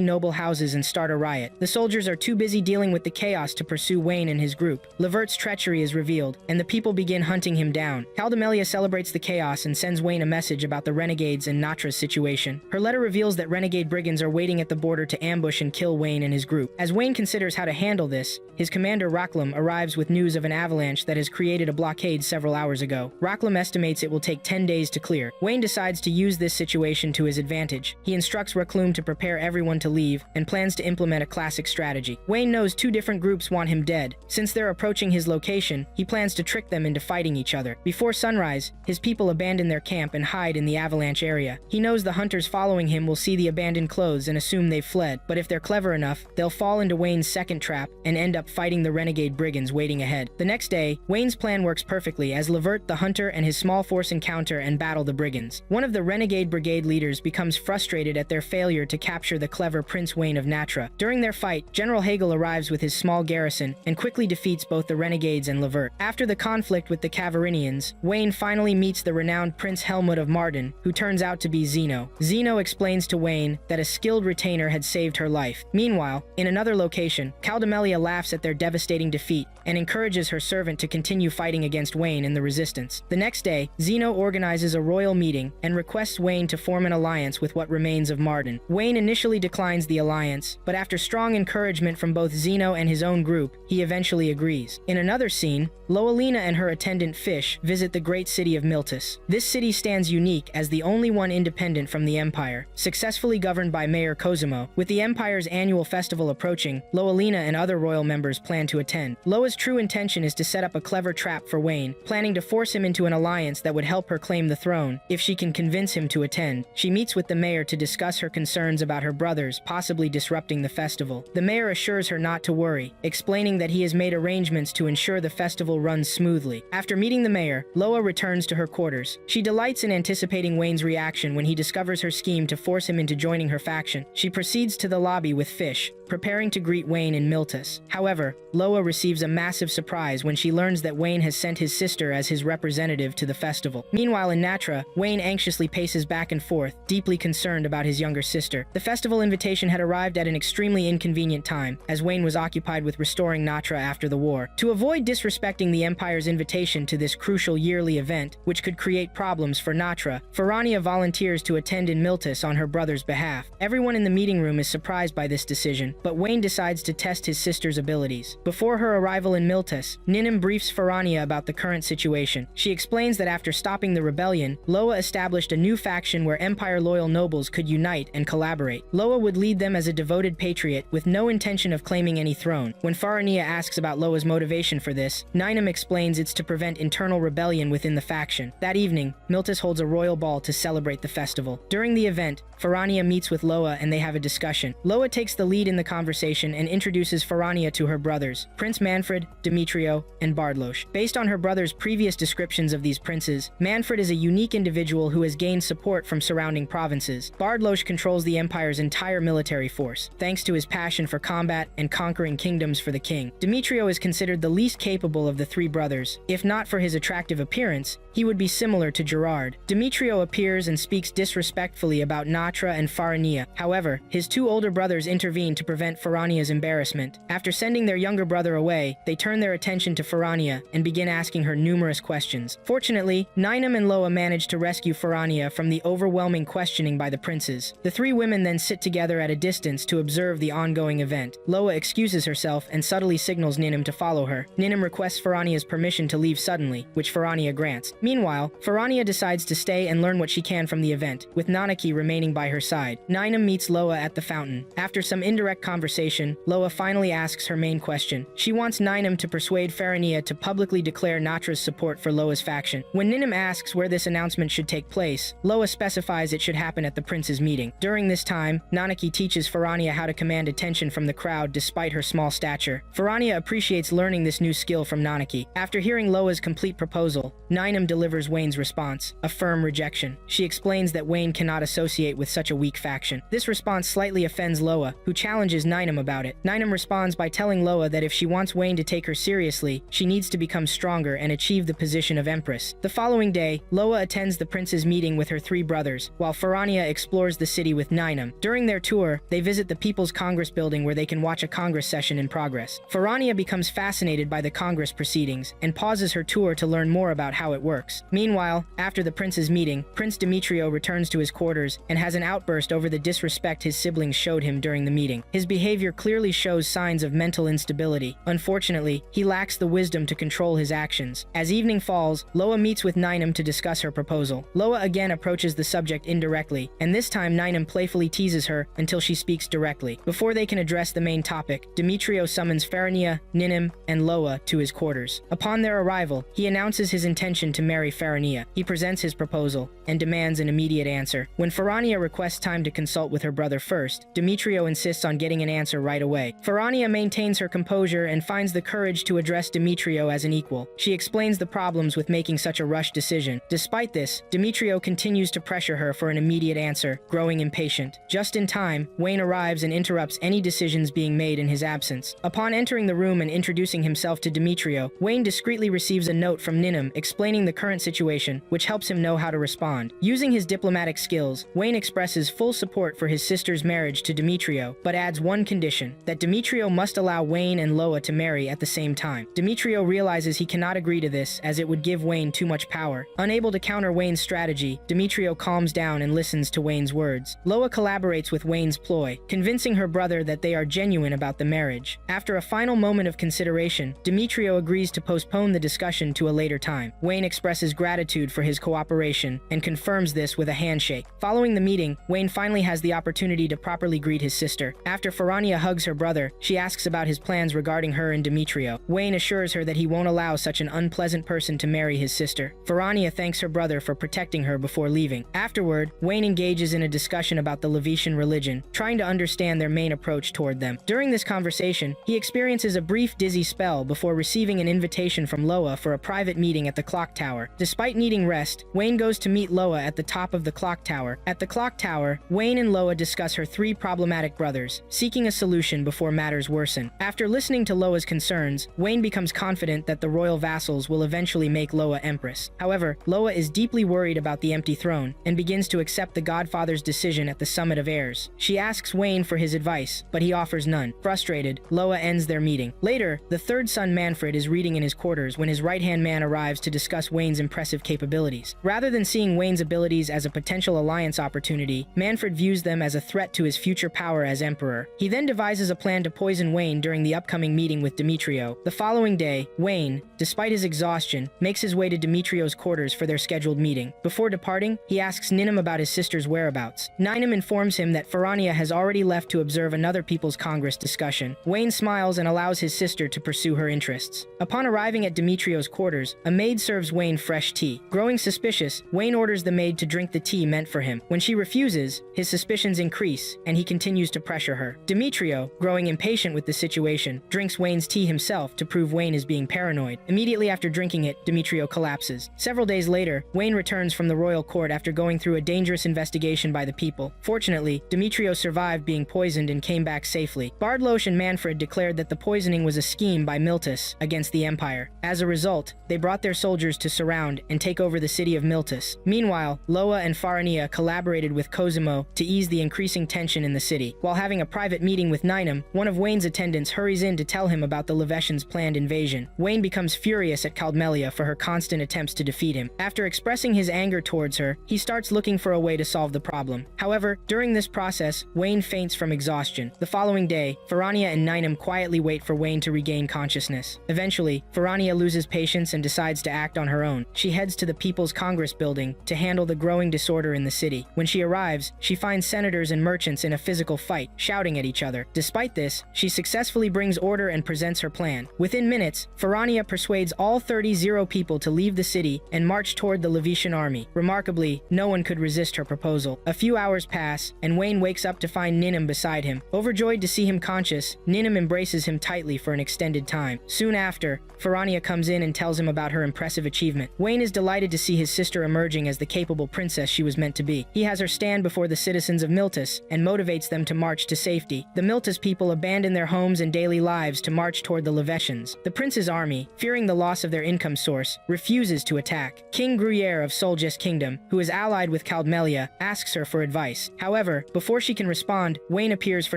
noble houses and start a riot. The soldiers are too busy dealing with the chaos to pursue Wayne and his group. Levert's treachery is revealed, and the people begin hunting him down. Caldamelia celebrates the chaos and sends Wayne a message about the renegades and Natra's situation. Her letter reveals that renegade brigands are waiting at the border to ambush and kill Wayne and his group. As Wayne considers how to handle this, his commander Raklam arrives with news of an avalanche that has created a blockade several hours ago. Raklam estimates it will take 10 days to clear. Wayne decides to use this situation to his advantage. He instructs Raklam to prepare everyone to leave and plans to implement a classic strategy. Wayne knows two different groups want him dead. Since they're approaching his location, he plans to trick them into fighting each other. Before sunrise, his people abandon their camp and hide in the avalanche area. He knows the hunters following him will see the abandoned clothes and assume they've fled, but if they're clever enough, they'll fall into Wayne's second trap and end up fighting the renegade brigands waiting ahead. The next day, Wayne's plan works perfectly as Levert the hunter and his small force encounter and battle the brigands. One of the renegade brigade leaders becomes frustrated at their failure to capture the clever Prince Wayne of Natra. During their fight, General Hagel arrives with his small garrison and quickly defeats both the renegades and Levert. After the conflict with the Cavarinians, Wayne finally meets the renowned Prince Helmut of Martin, who turns out to be Zeno. Zeno explains to Wayne that a skilled retainer had saved her life. Meanwhile, in another location, Caldamelia laughs at their devastating defeat and encourages her servant to continue fighting against Wayne and the resistance. The next day, Zeno organizes a royal meeting and requests Wayne to form an alliance with what remains of Martin. Wayne initially declines the alliance, but after strong encouragement from both Zeno and his own group, he eventually agrees. In another scene, Loelina and her attendant Fish visit the great city of Miltus. This city stands unique as the only one independent from the Empire, successfully governed by Mayor Cosimo. With the Empire's annual festival approaching, Loelina and other royal members plan to attend. Loa's true intention is to set up a clever trap for Wayne, planning to force him into an alliance that would help her claim the throne, if she can convince him to attend. She meets with the mayor to discuss her concerns about her brothers possibly disrupting the festival. The mayor assures her not to worry, explaining that he has made arrangements to ensure the festival runs smoothly. After meeting the mayor, Loa returns to her quarters. She delights in anticipating Wayne's reaction when he discovers her scheme to force him into joining her faction. She proceeds to the lobby with Fish, preparing to greet Wayne in Miltus. However, Loa receives a massive surprise when she learns that Wayne has sent his sister as his representative to the festival. Meanwhile in Natra, Wayne anxiously paces back and forth, deeply concerned about his younger sister. The festival invitation had arrived at an extremely inconvenient time, as Wayne was occupied with restoring Natra after the war. To avoid disrespecting the Empire's invitation to this crucial yearly event, which could create problems for Natra, Ferrania volunteers to attend in Miltus on her brother's behalf. Everyone in the meeting room is surprised by this decision, but Wayne decides to test his sister's abilities. Before her arrival in Miltus, Ninam briefs Ferrania about the current situation. She explains that after stopping the rebellion, Loa established a new faction where Empire-loyal nobles could unite and collaborate. Loa would lead them as a devoted patriot with no intention of claiming any throne. When Ferrania asks about Loa's motivation for this, Ninam explains it's to prevent internal rebellion within the faction. That evening, Miltus holds a royal ball to celebrate the festival. During the event, Farania meets with Loa and they have a discussion. Loa takes the lead in the conversation and introduces Farania to her brothers, Prince Manfred, Demetrio, and Bardlosh. Based on her brother's previous descriptions of these princes, Manfred is a unique individual who has gained support from surrounding provinces. Bardlosh controls the empire's entire military force, thanks to his passion for combat and conquering kingdoms for the king. Demetrio is considered the least capable of the three brothers. If not for his attractive appearance, he would be similar to Gerard. Demetrio appears and speaks disrespectfully about Natra and Farania. However, his two older brothers intervene to prevent Farania's embarrassment. After sending their younger brother away, they turn their attention to Farania and begin asking her numerous questions. Fortunately, Ninam and Loa manage to rescue Farania from the overwhelming questioning by the princes. The three women then sit together at a distance to observe the ongoing event. Loa excuses herself and subtly signals Ninam to follow her. Ninam requests Farania's permission to leave suddenly, which Farania grants. Meanwhile, Farania decides to stay and learn what she can from the event, with Nanaki remaining by her side. Ninam meets Loa at the fountain. After some indirect conversation, Loa finally asks her main question. She wants Ninam to persuade Farania to publicly declare Natra's support for Loa's faction. When Ninam asks where this announcement should take place, Loa specifies it should happen at the prince's meeting. During this time, Nanaki teaches Farania how to command attention from the crowd despite her small stature. Farania appreciates learning this new skill from Nanaki. After hearing Loa's complete proposal, Ninam delivers Wayne's response, a firm rejection. She explains that Wayne cannot associate with such a weak faction. This response slightly offends Loa, who challenges Ninam about it. Ninam responds by telling Loa that if she wants Wayne to take her seriously, she needs to become stronger and achieve the position of Empress. The following day, Loa attends the prince's meeting with her three brothers, while Farania explores the city with Ninam. During their tour, they visit the People's Congress building where they can watch a Congress session in progress. Farania becomes fascinated by the Congress proceedings and pauses her tour to learn more about how it works. Meanwhile, after the prince's meeting, Prince Demetrio returns to his quarters and has an outburst over the disrespect his siblings showed him during the meeting. His behavior clearly shows signs of mental instability. Unfortunately, he lacks the wisdom to control his actions. As evening falls, Loa meets with Ninam to discuss her proposal. Loa again approaches the subject indirectly, and this time Ninam playfully teases her until she speaks directly. Before they can address the main topic, Demetrio summons Farania, Ninam, and Loa to his quarters. Upon their arrival, he announces his intention to marry Farania. He presents his proposal and demands an immediate answer. When Farania requests time to consult with her brother first, Demetrio insists on getting an answer right away. Farania maintains her composure and finds the courage to address Demetrio as an equal. She explains the problems with making such a rushed decision. Despite this, Demetrio continues to pressure her for an immediate answer, growing impatient. Just in time, Wayne arrives and interrupts any decisions being made in his absence. Upon entering the room and introducing himself to Demetrio, Wayne discreetly receives a note from Ninam explaining the current situation, which helps him know how to respond. Using his diplomatic skills, Wayne expresses full support for his sister's marriage to Demetrio, but adds one condition, that Demetrio must allow Wayne and Loa to marry at the same time. Demetrio realizes he cannot agree to this as it would give Wayne too much power. Unable to counter Wayne's strategy, Demetrio calms down and listens to Wayne's words. Loa collaborates with Wayne's ploy, convincing her brother that they are genuine about the marriage. After a final moment of consideration, Demetrio agrees to postpone the discussion to a later time. Wayne expresses gratitude for his cooperation and confirms this with a handshake. Following the meeting, Wayne finally has the opportunity to properly greet his sister. After Farania hugs her brother, she asks about his plans regarding her and Demetrio. Wayne assures her that he won't allow such an unpleasant person to marry his sister. Farania thanks her brother for protecting her before leaving. Afterward, Wayne engages in a discussion about the Levitian religion, trying to understand their main approach toward them. During this conversation, he experiences a brief dizzy spell before receiving an invitation from Loa for a private meeting at the clock tower. Despite needing rest, Wayne goes to meet Loa at the top of the clock tower. At the clock tower, Wayne and Loa discuss her three problematic brothers, seeking a solution before matters worsen. After listening to Loa's concerns, Wayne becomes confident that the royal vassals will eventually make Loa empress. However, Loa is deeply worried about the empty throne and begins to accept the godfather's decision at the Summit of Heirs. She asks Wayne for his advice, but he offers none. Frustrated, Loa ends their meeting. Later, the third son Manfred is reading in his quarters when his right-hand man arrives to discuss Wayne's impressive capabilities. Rather than seeing Wayne's abilities as a potential alliance opportunity, Manfred views them as a threat to his future power as emperor. He then devises a plan to poison Wayne during the upcoming meeting with Demetrio. The following day, Wayne, despite his exhaustion, makes his way to Demetrio's quarters for their scheduled meeting. Before departing, he asks Ninam about his sister's whereabouts. Ninam informs him that Farania has already left to observe another People's Congress discussion. Wayne smiles and allows his sister to pursue her interests. Upon arriving at Demetrio's quarters, a maid serves Wayne fresh tea. Growing suspicious, Wayne orders the maid to drink the tea meant for him. When she refuses, his suspicions increase, and he continues to pressure her. Demetrio, growing impatient with the situation, drinks Wayne's tea himself to prove Wayne is being paranoid. Immediately after drinking it, Demetrio collapses. Several days later, Wayne returns from the royal court after going through a dangerous investigation by the people. Fortunately, Demetrio survived being poisoned and came back safely. Bardlosh and Manfred declared that the poisoning was a scheme by Miltus against the Empire. As a result, they brought their soldiers to surround and take over the city of Miltus. Meanwhile, Loa and Farania collaborated with Cosimo to ease the increasing tension in the city. While having a private meeting with Ninum, one of Wayne's attendants hurries in to tell him about the Levetians' planned invasion. Wayne becomes furious at Caldmelia for her constant attempts to defeat him. After expressing his anger towards her, he starts looking for a way to solve the problem. However, during this process, Wayne faints from exhaustion. The following day, Farania and Ninum quietly wait for Wayne to regain consciousness. Eventually, Farania loses patience and decides to act on her own. She heads to the People's Congress building to handle the growing disorder in the city. When she arrives, she finds senators and merchants in a physical fight, shouting at each other. Despite this, she successfully brings order and presents her plan. Within minutes, Farania persuades all 30 people to leave the city and march toward the Levitian army. Remarkably, no one could resist her proposal. A few hours pass, and Wayne wakes up to find Ninum beside him. Overjoyed to see him conscious, Ninum embraces him tightly for an extended time. Soon after, Farania comes in and tells him about her impressive achievement. Wayne is delighted to see his sister emerging as the capable princess she was meant to be. He has her stand before the citizens of Miltus and motivates them to march to safety. The Miltus people abandon their homes and daily lives to march toward the Levetians. The prince's army, fearing the loss of their income source, refuses to attack. King Gruyere of Soljes Kingdom, who is allied with Caldmelia, asks her for advice. However, before she can respond, Wayne appears for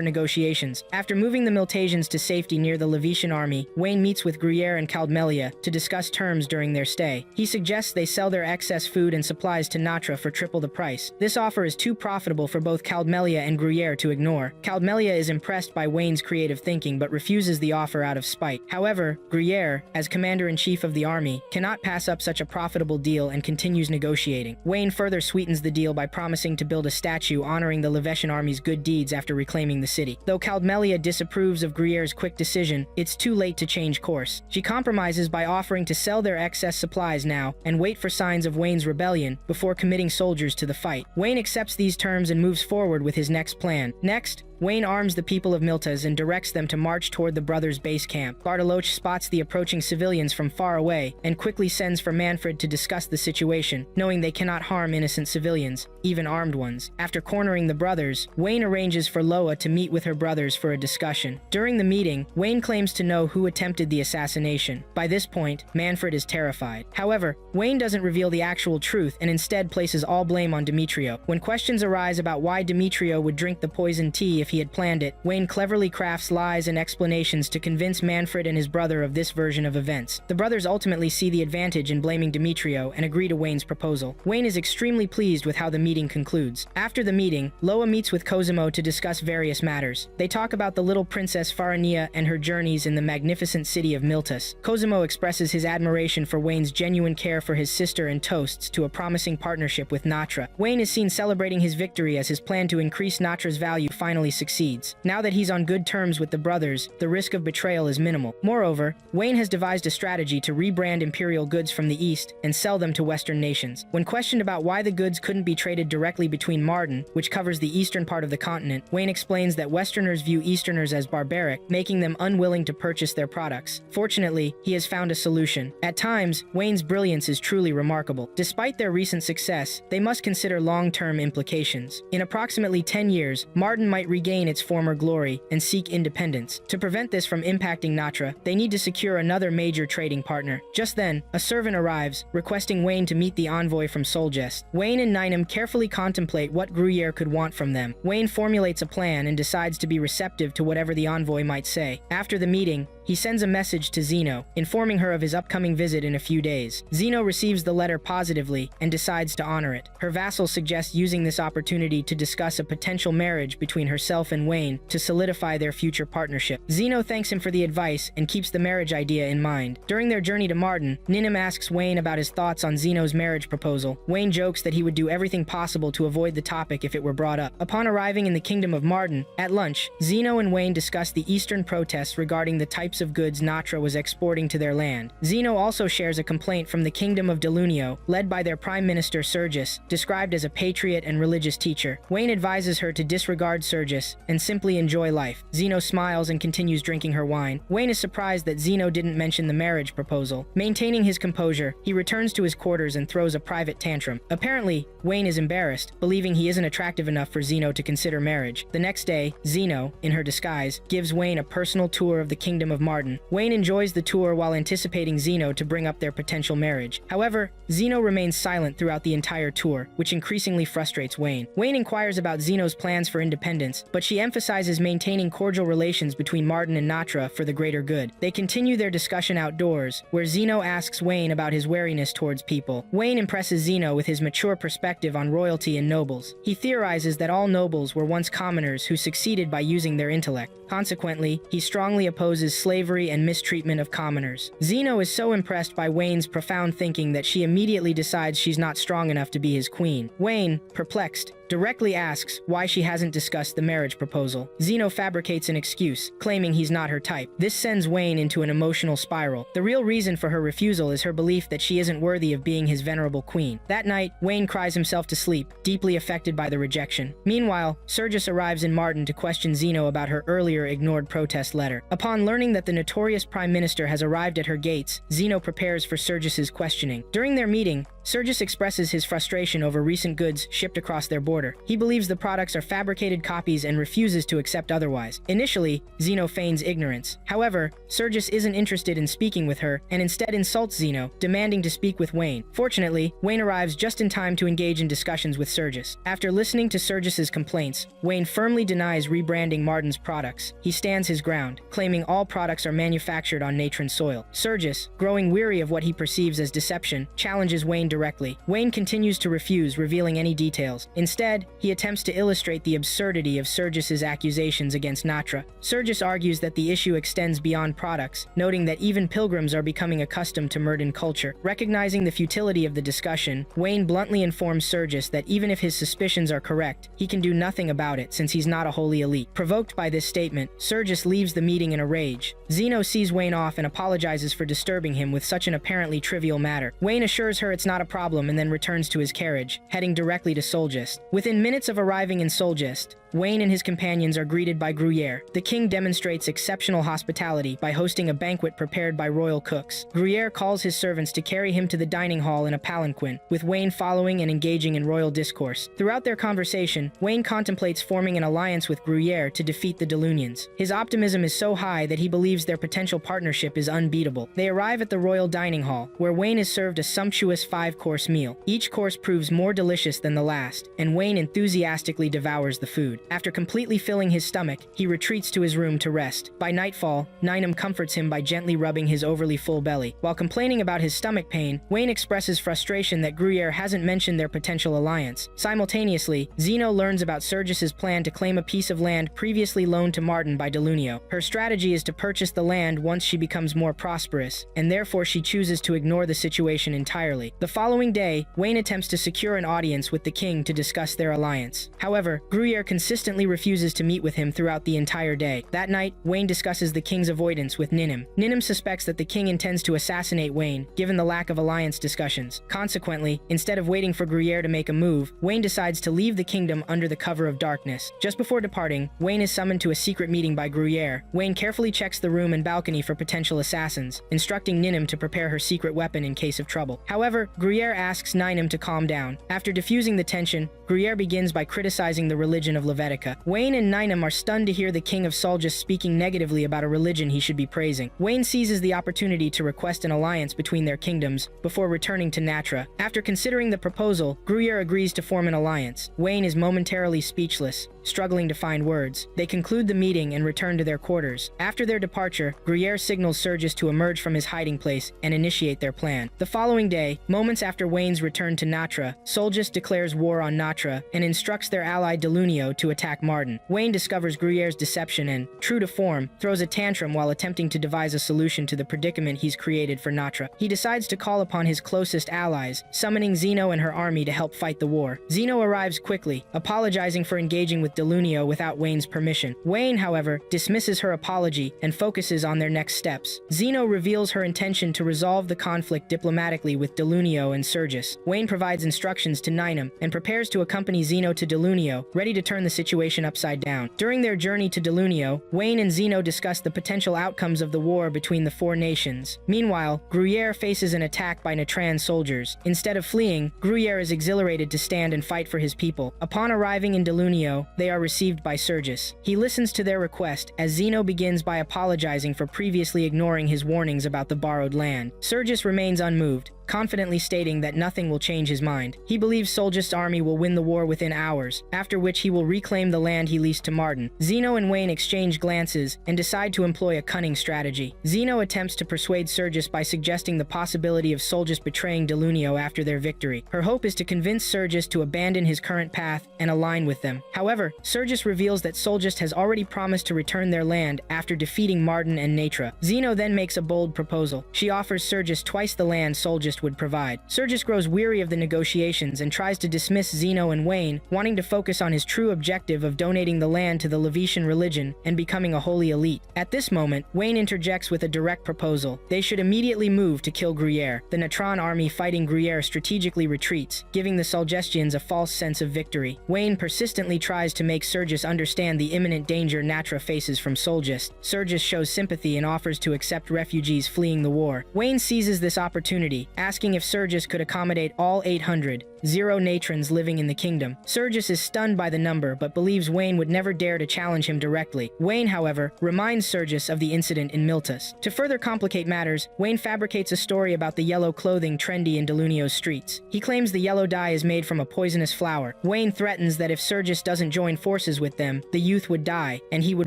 negotiations. After moving the Miltasians to safety near the Levitian army, Wayne meets with Gruyere and Caldmelia to discuss terms during their stay. He suggests they sell their excess food and supplies to Natra for triple the price. This offer is too profitable for both Caldmelia and Gruyere to ignore. Caldmelia is impressed by Wayne's creative thinking but refuses the offer out of spite. However, Gruyere, as commander-in-chief of the army, cannot pass up such a profitable deal and continues negotiating. Wayne further sweetens the deal by promising to build a statue honoring the Levetian army's good deeds after reclaiming the city. Though Caldmelia disapproves of Gruyere's quick decision, it's too late to change course. She compromises by offering to sell their excess supplies now and wait for signs of Wayne's rebellion before committing soldiers to the fight. Wayne accepts these terms and moves forward with his next plan. Next, Wayne arms the people of Miltas and directs them to march toward the brothers' base camp. Bartoloch spots the approaching civilians from far away and quickly sends for Manfred to discuss the situation, knowing they cannot harm innocent civilians, even armed ones. After cornering the brothers, Wayne arranges for Loa to meet with her brothers for a discussion. During the meeting, Wayne claims to know who attempted the assassination. By this point, Manfred is terrified. However, Wayne doesn't reveal the actual truth and instead places all blame on Demetrio. When questions arise about why Demetrio would drink the poisoned tea if he had planned it, Wayne cleverly crafts lies and explanations to convince Manfred and his brother of this version of events. The brothers ultimately see the advantage in blaming Demetrio and agree to Wayne's proposal. Wayne is extremely pleased with how the meeting concludes. After the meeting, Loa meets with Cosimo to discuss various matters. They talk about the little princess Farania and her journeys in the magnificent city of Miltus. Cosimo expresses his admiration for Wayne's genuine care for his sister and toasts to a promising partnership with Natra. Wayne is seen celebrating his victory as his plan to increase Natra's value finally succeeds. Now that he's on good terms with the brothers, the risk of betrayal is minimal. Moreover, Wayne has devised a strategy to rebrand imperial goods from the east and sell them to Western nations. When questioned about why the goods couldn't be traded directly between Marden, which covers the eastern part of the continent, Wayne explains that Westerners view Easterners as barbaric, making them unwilling to purchase their products. Fortunately, he has found a solution. At times, Wayne's brilliance is truly remarkable. Despite their recent success, they must consider long-term implications. In approximately 10 years, Marden might regain its former glory and seek independence. To prevent this from impacting Natra, they need to secure another major trading partner. Just then, a servant arrives, requesting Wayne to meet the envoy from Soljes. Wayne and Ninum carefully contemplate what Gruyere could want from them. Wayne formulates a plan and decides to be receptive to whatever the envoy might say. After the meeting, he sends a message to Zeno, informing her of his upcoming visit in a few days. Zeno receives the letter positively and decides to honor it. Her vassal suggests using this opportunity to discuss a potential marriage between herself and Wayne to solidify their future partnership. Zeno thanks him for the advice and keeps the marriage idea in mind. During their journey to Marden, Ninum asks Wayne about his thoughts on Zeno's marriage proposal. Wayne jokes that he would do everything possible to avoid the topic if it were brought up. Upon arriving in the kingdom of Marden, at lunch, Zeno and Wayne discuss the eastern protests regarding the types types of goods Natra was exporting to their land. Zeno also shares a complaint from the kingdom of Delunio, led by their prime minister Sergius, described as a patriot and religious teacher. Wayne advises her to disregard Sergius and simply enjoy life. Zeno smiles and continues drinking her wine. Wayne is surprised that Zeno didn't mention the marriage proposal. Maintaining his composure, he returns to his quarters and throws a private tantrum. Apparently, Wayne is embarrassed, believing he isn't attractive enough for Zeno to consider marriage. The next day, Zeno, in her disguise, gives Wayne a personal tour of the kingdom of Martin. Wayne enjoys the tour while anticipating Zeno to bring up their potential marriage. However, Zeno remains silent throughout the entire tour, which increasingly frustrates Wayne. Wayne inquires about Zeno's plans for independence, but she emphasizes maintaining cordial relations between Martin and Natra for the greater good. They continue their discussion outdoors, where Zeno asks Wayne about his wariness towards people. Wayne impresses Zeno with his mature perspective on royalty and nobles. He theorizes that all nobles were once commoners who succeeded by using their intellect. Consequently, he strongly opposes slavery and mistreatment of commoners. Zeno is so impressed by Wayne's profound thinking that she immediately decides she's not strong enough to be his queen. Wayne, perplexed, directly asks why she hasn't discussed the marriage proposal. Zeno fabricates an excuse, claiming he's not her type. This sends Wayne into an emotional spiral. The real reason for her refusal is her belief that she isn't worthy of being his venerable queen. That night, Wayne cries himself to sleep, deeply affected by the rejection. Meanwhile, Sergius arrives in Martin to question Zeno about her earlier ignored protest letter. Upon learning that the notorious prime minister has arrived at her gates, Zeno prepares for Sergius's questioning. During their meeting, Sergius expresses his frustration over recent goods shipped across their border. He believes the products are fabricated copies and refuses to accept otherwise. Initially, Zeno feigns ignorance. However, Sergius isn't interested in speaking with her and instead insults Zeno, demanding to speak with Wayne. Fortunately, Wayne arrives just in time to engage in discussions with Sergius. After listening to Sergius's complaints, Wayne firmly denies rebranding Martin's products. He stands his ground, claiming all products are manufactured on Natran soil. Sergius, growing weary of what he perceives as deception, challenges Wayne directly. Wayne continues to refuse revealing any details. Instead, he attempts to illustrate the absurdity of Sergius's accusations against Natra. Sergius argues that the issue extends beyond products, noting that even pilgrims are becoming accustomed to Murden culture. Recognizing the futility of the discussion, Wayne bluntly informs Sergius that even if his suspicions are correct, he can do nothing about it since he's not a holy elite. Provoked by this statement, Sergius leaves the meeting in a rage. Zeno sees Wayne off and apologizes for disturbing him with such an apparently trivial matter. Wayne assures her it's not a problem and then returns to his carriage, heading directly to Solgest. Within minutes of arriving in Solgest, Wayne and his companions are greeted by Gruyere. The king demonstrates exceptional hospitality by hosting a banquet prepared by royal cooks. Gruyere calls his servants to carry him to the dining hall in a palanquin, with Wayne following and engaging in royal discourse. Throughout their conversation, Wayne contemplates forming an alliance with Gruyere to defeat the Delunians. His optimism is so high that he believes their potential partnership is unbeatable. They arrive at the royal dining hall, where Wayne is served a sumptuous 5-course meal. Each course proves more delicious than the last, and Wayne enthusiastically devours the food. After completely filling his stomach, he retreats to his room to rest. By nightfall, Ninum comforts him by gently rubbing his overly full belly. While complaining about his stomach pain, Wayne expresses frustration that Gruyere hasn't mentioned their potential alliance. Simultaneously, Zeno learns about Sergius's plan to claim a piece of land previously loaned to Martin by Delunio. Her strategy is to purchase the land once she becomes more prosperous, and therefore she chooses to ignore the situation entirely. The following day, Wayne attempts to secure an audience with the king to discuss their alliance. However, Gruyere consistently refuses to meet with him throughout the entire day. That night, Wayne discusses the king's avoidance with Ninum. Ninum suspects that the king intends to assassinate Wayne, given the lack of alliance discussions. Consequently, instead of waiting for Gruyere to make a move, Wayne decides to leave the kingdom under the cover of darkness. Just before departing, Wayne is summoned to a secret meeting by Gruyere. Wayne carefully checks the room and balcony for potential assassins, instructing Ninum to prepare her secret weapon in case of trouble. However, Gruyere asks Ninum to calm down. After diffusing the tension, Gruyere begins by criticizing the religion of Levitica. Wayne and Ninum are stunned to hear the king of Solgest speaking negatively about a religion he should be praising. Wayne seizes the opportunity to request an alliance between their kingdoms before returning to Natra. After considering the proposal, Gruyere agrees to form an alliance. Wayne is momentarily speechless, struggling to find words. They conclude the meeting and return to their quarters. After their departure, Gruyere signals Sergius to emerge from his hiding place and initiate their plan. The following day, moments after Wayne's return to Natra, Solgest declares war on Natra Natra and instructs their ally Delunio to attack Martin. Wayne discovers Gruyère's deception and, true to form, throws a tantrum while attempting to devise a solution to the predicament he's created for Natra. He decides to call upon his closest allies, summoning Zeno and her army to help fight the war. Zeno arrives quickly, apologizing for engaging with Delunio without Wayne's permission. Wayne, however, dismisses her apology and focuses on their next steps. Zeno reveals her intention to resolve the conflict diplomatically with Delunio and Sergius. Wayne provides instructions to Ninum and prepares to accompany Zeno to Delunio, ready to turn the situation upside down. During their journey to Delunio, Wayne and Zeno discuss the potential outcomes of the war between the four nations. Meanwhile, Gruyère faces an attack by Natran soldiers. Instead of fleeing, Gruyère is exhilarated to stand and fight for his people. Upon arriving in Delunio, they are received by Sergius. He listens to their request as Zeno begins by apologizing for previously ignoring his warnings about the borrowed land. Sergius remains unmoved, confidently stating that nothing will change his mind. He believes Solgist's army will win the war within hours, after which he will reclaim the land he leased to Martin. Zeno and Wayne exchange glances and decide to employ a cunning strategy. Zeno attempts to persuade Sergius by suggesting the possibility of Solgis betraying Delunio after their victory. Her hope is to convince Sergius to abandon his current path and align with them. However, Sergius reveals that Solgis has already promised to return their land after defeating Martin and Natra. Zeno then makes a bold proposal. She offers Sergius twice the land Solgis would provide. Sergius grows weary of the negotiations and tries to dismiss Zeno and Wayne, wanting to focus on his true objective of donating the land to the Levitian religion and becoming a holy elite. At this moment, Wayne interjects with a direct proposal. They should immediately move to kill Gruyère. The Natran army fighting Gruyère strategically retreats, giving the Solgestians a false sense of victory. Wayne persistently tries to make Sergius understand the imminent danger Natra faces from Solgist. Sergius shows sympathy and offers to accept refugees fleeing the war. Wayne seizes this opportunity, asking if Sergius could accommodate all 800 Natrans living in the kingdom. Sergius is stunned by the number, but believes Wayne would never dare to challenge him directly. Wayne, however, reminds Sergius of the incident in Miltus. To further complicate matters, Wayne fabricates a story about the yellow clothing trendy in Delunio's streets. He claims the yellow dye is made from a poisonous flower. Wayne threatens that if Sergius doesn't join forces with them, the youth would die, and he would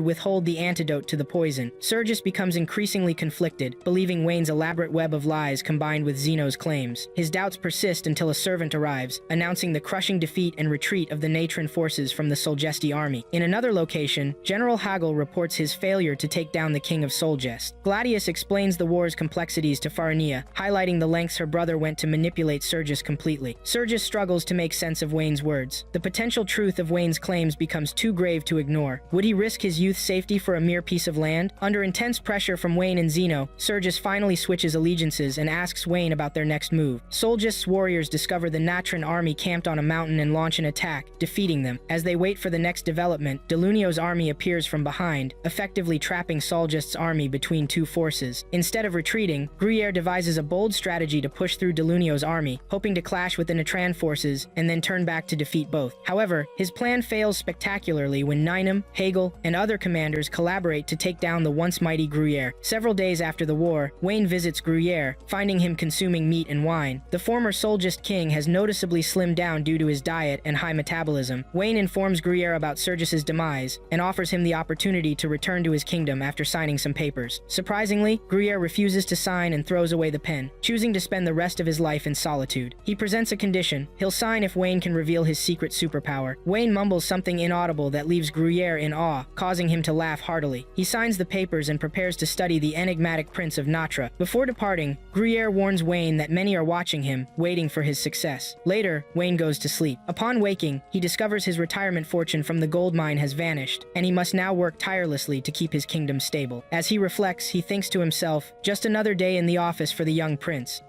withhold the antidote to the poison. Sergius becomes increasingly conflicted, believing Wayne's elaborate web of lies combined with Zeno's claims. His doubts persist until a servant arrives, announcing the crushing defeat and retreat of the Natran forces from the Solgesti army. In another location, General Hagel reports his failure to take down the king of Solgest. Gladius explains the war's complexities to Farania, highlighting the lengths her brother went to manipulate Sergius completely. Sergius struggles to make sense of Wayne's words. The potential truth of Wayne's claims becomes too grave to ignore. Would he risk his youth's safety for a mere piece of land? Under intense pressure from Wayne and Zeno, Sergius finally switches allegiances and asks Wayne about their next move. Solgist's warriors discover the Natran army camped on a mountain and launch an attack, defeating them. As they wait for the next development, Delunio's army appears from behind, effectively trapping Solgist's army between two forces. Instead of retreating, Gruyère devises a bold strategy to push through Delunio's army, hoping to clash with the Natran forces and then turn back to defeat both. However, his plan fails spectacularly when Ninum, Hegel, and other commanders collaborate to take down the once mighty Gruyère. Several days after the war, Wayne visits Gruyère, finding him consuming meat and wine. The former Solgist king has noticeably slimmed down due to his diet and high metabolism. Wayne informs Gruyère about Sergius's demise and offers him the opportunity to return to his kingdom after signing some papers. Surprisingly, Gruyère refuses to sign and throws away the pen, choosing to spend the rest of his life in solitude. He presents a condition. He'll sign if Wayne can reveal his secret superpower. Wayne mumbles something inaudible that leaves Gruyère in awe, causing him to laugh heartily. He signs the papers and prepares to study the enigmatic prince of Natra. Before departing, Gruyère warns Wayne that many are watching him, waiting for his success. Later, Wayne goes to sleep. Upon waking, he discovers his retirement fortune from the gold mine has vanished, and he must now work tirelessly to keep his kingdom stable. As he reflects, he thinks to himself, just another day in the office for the young prince.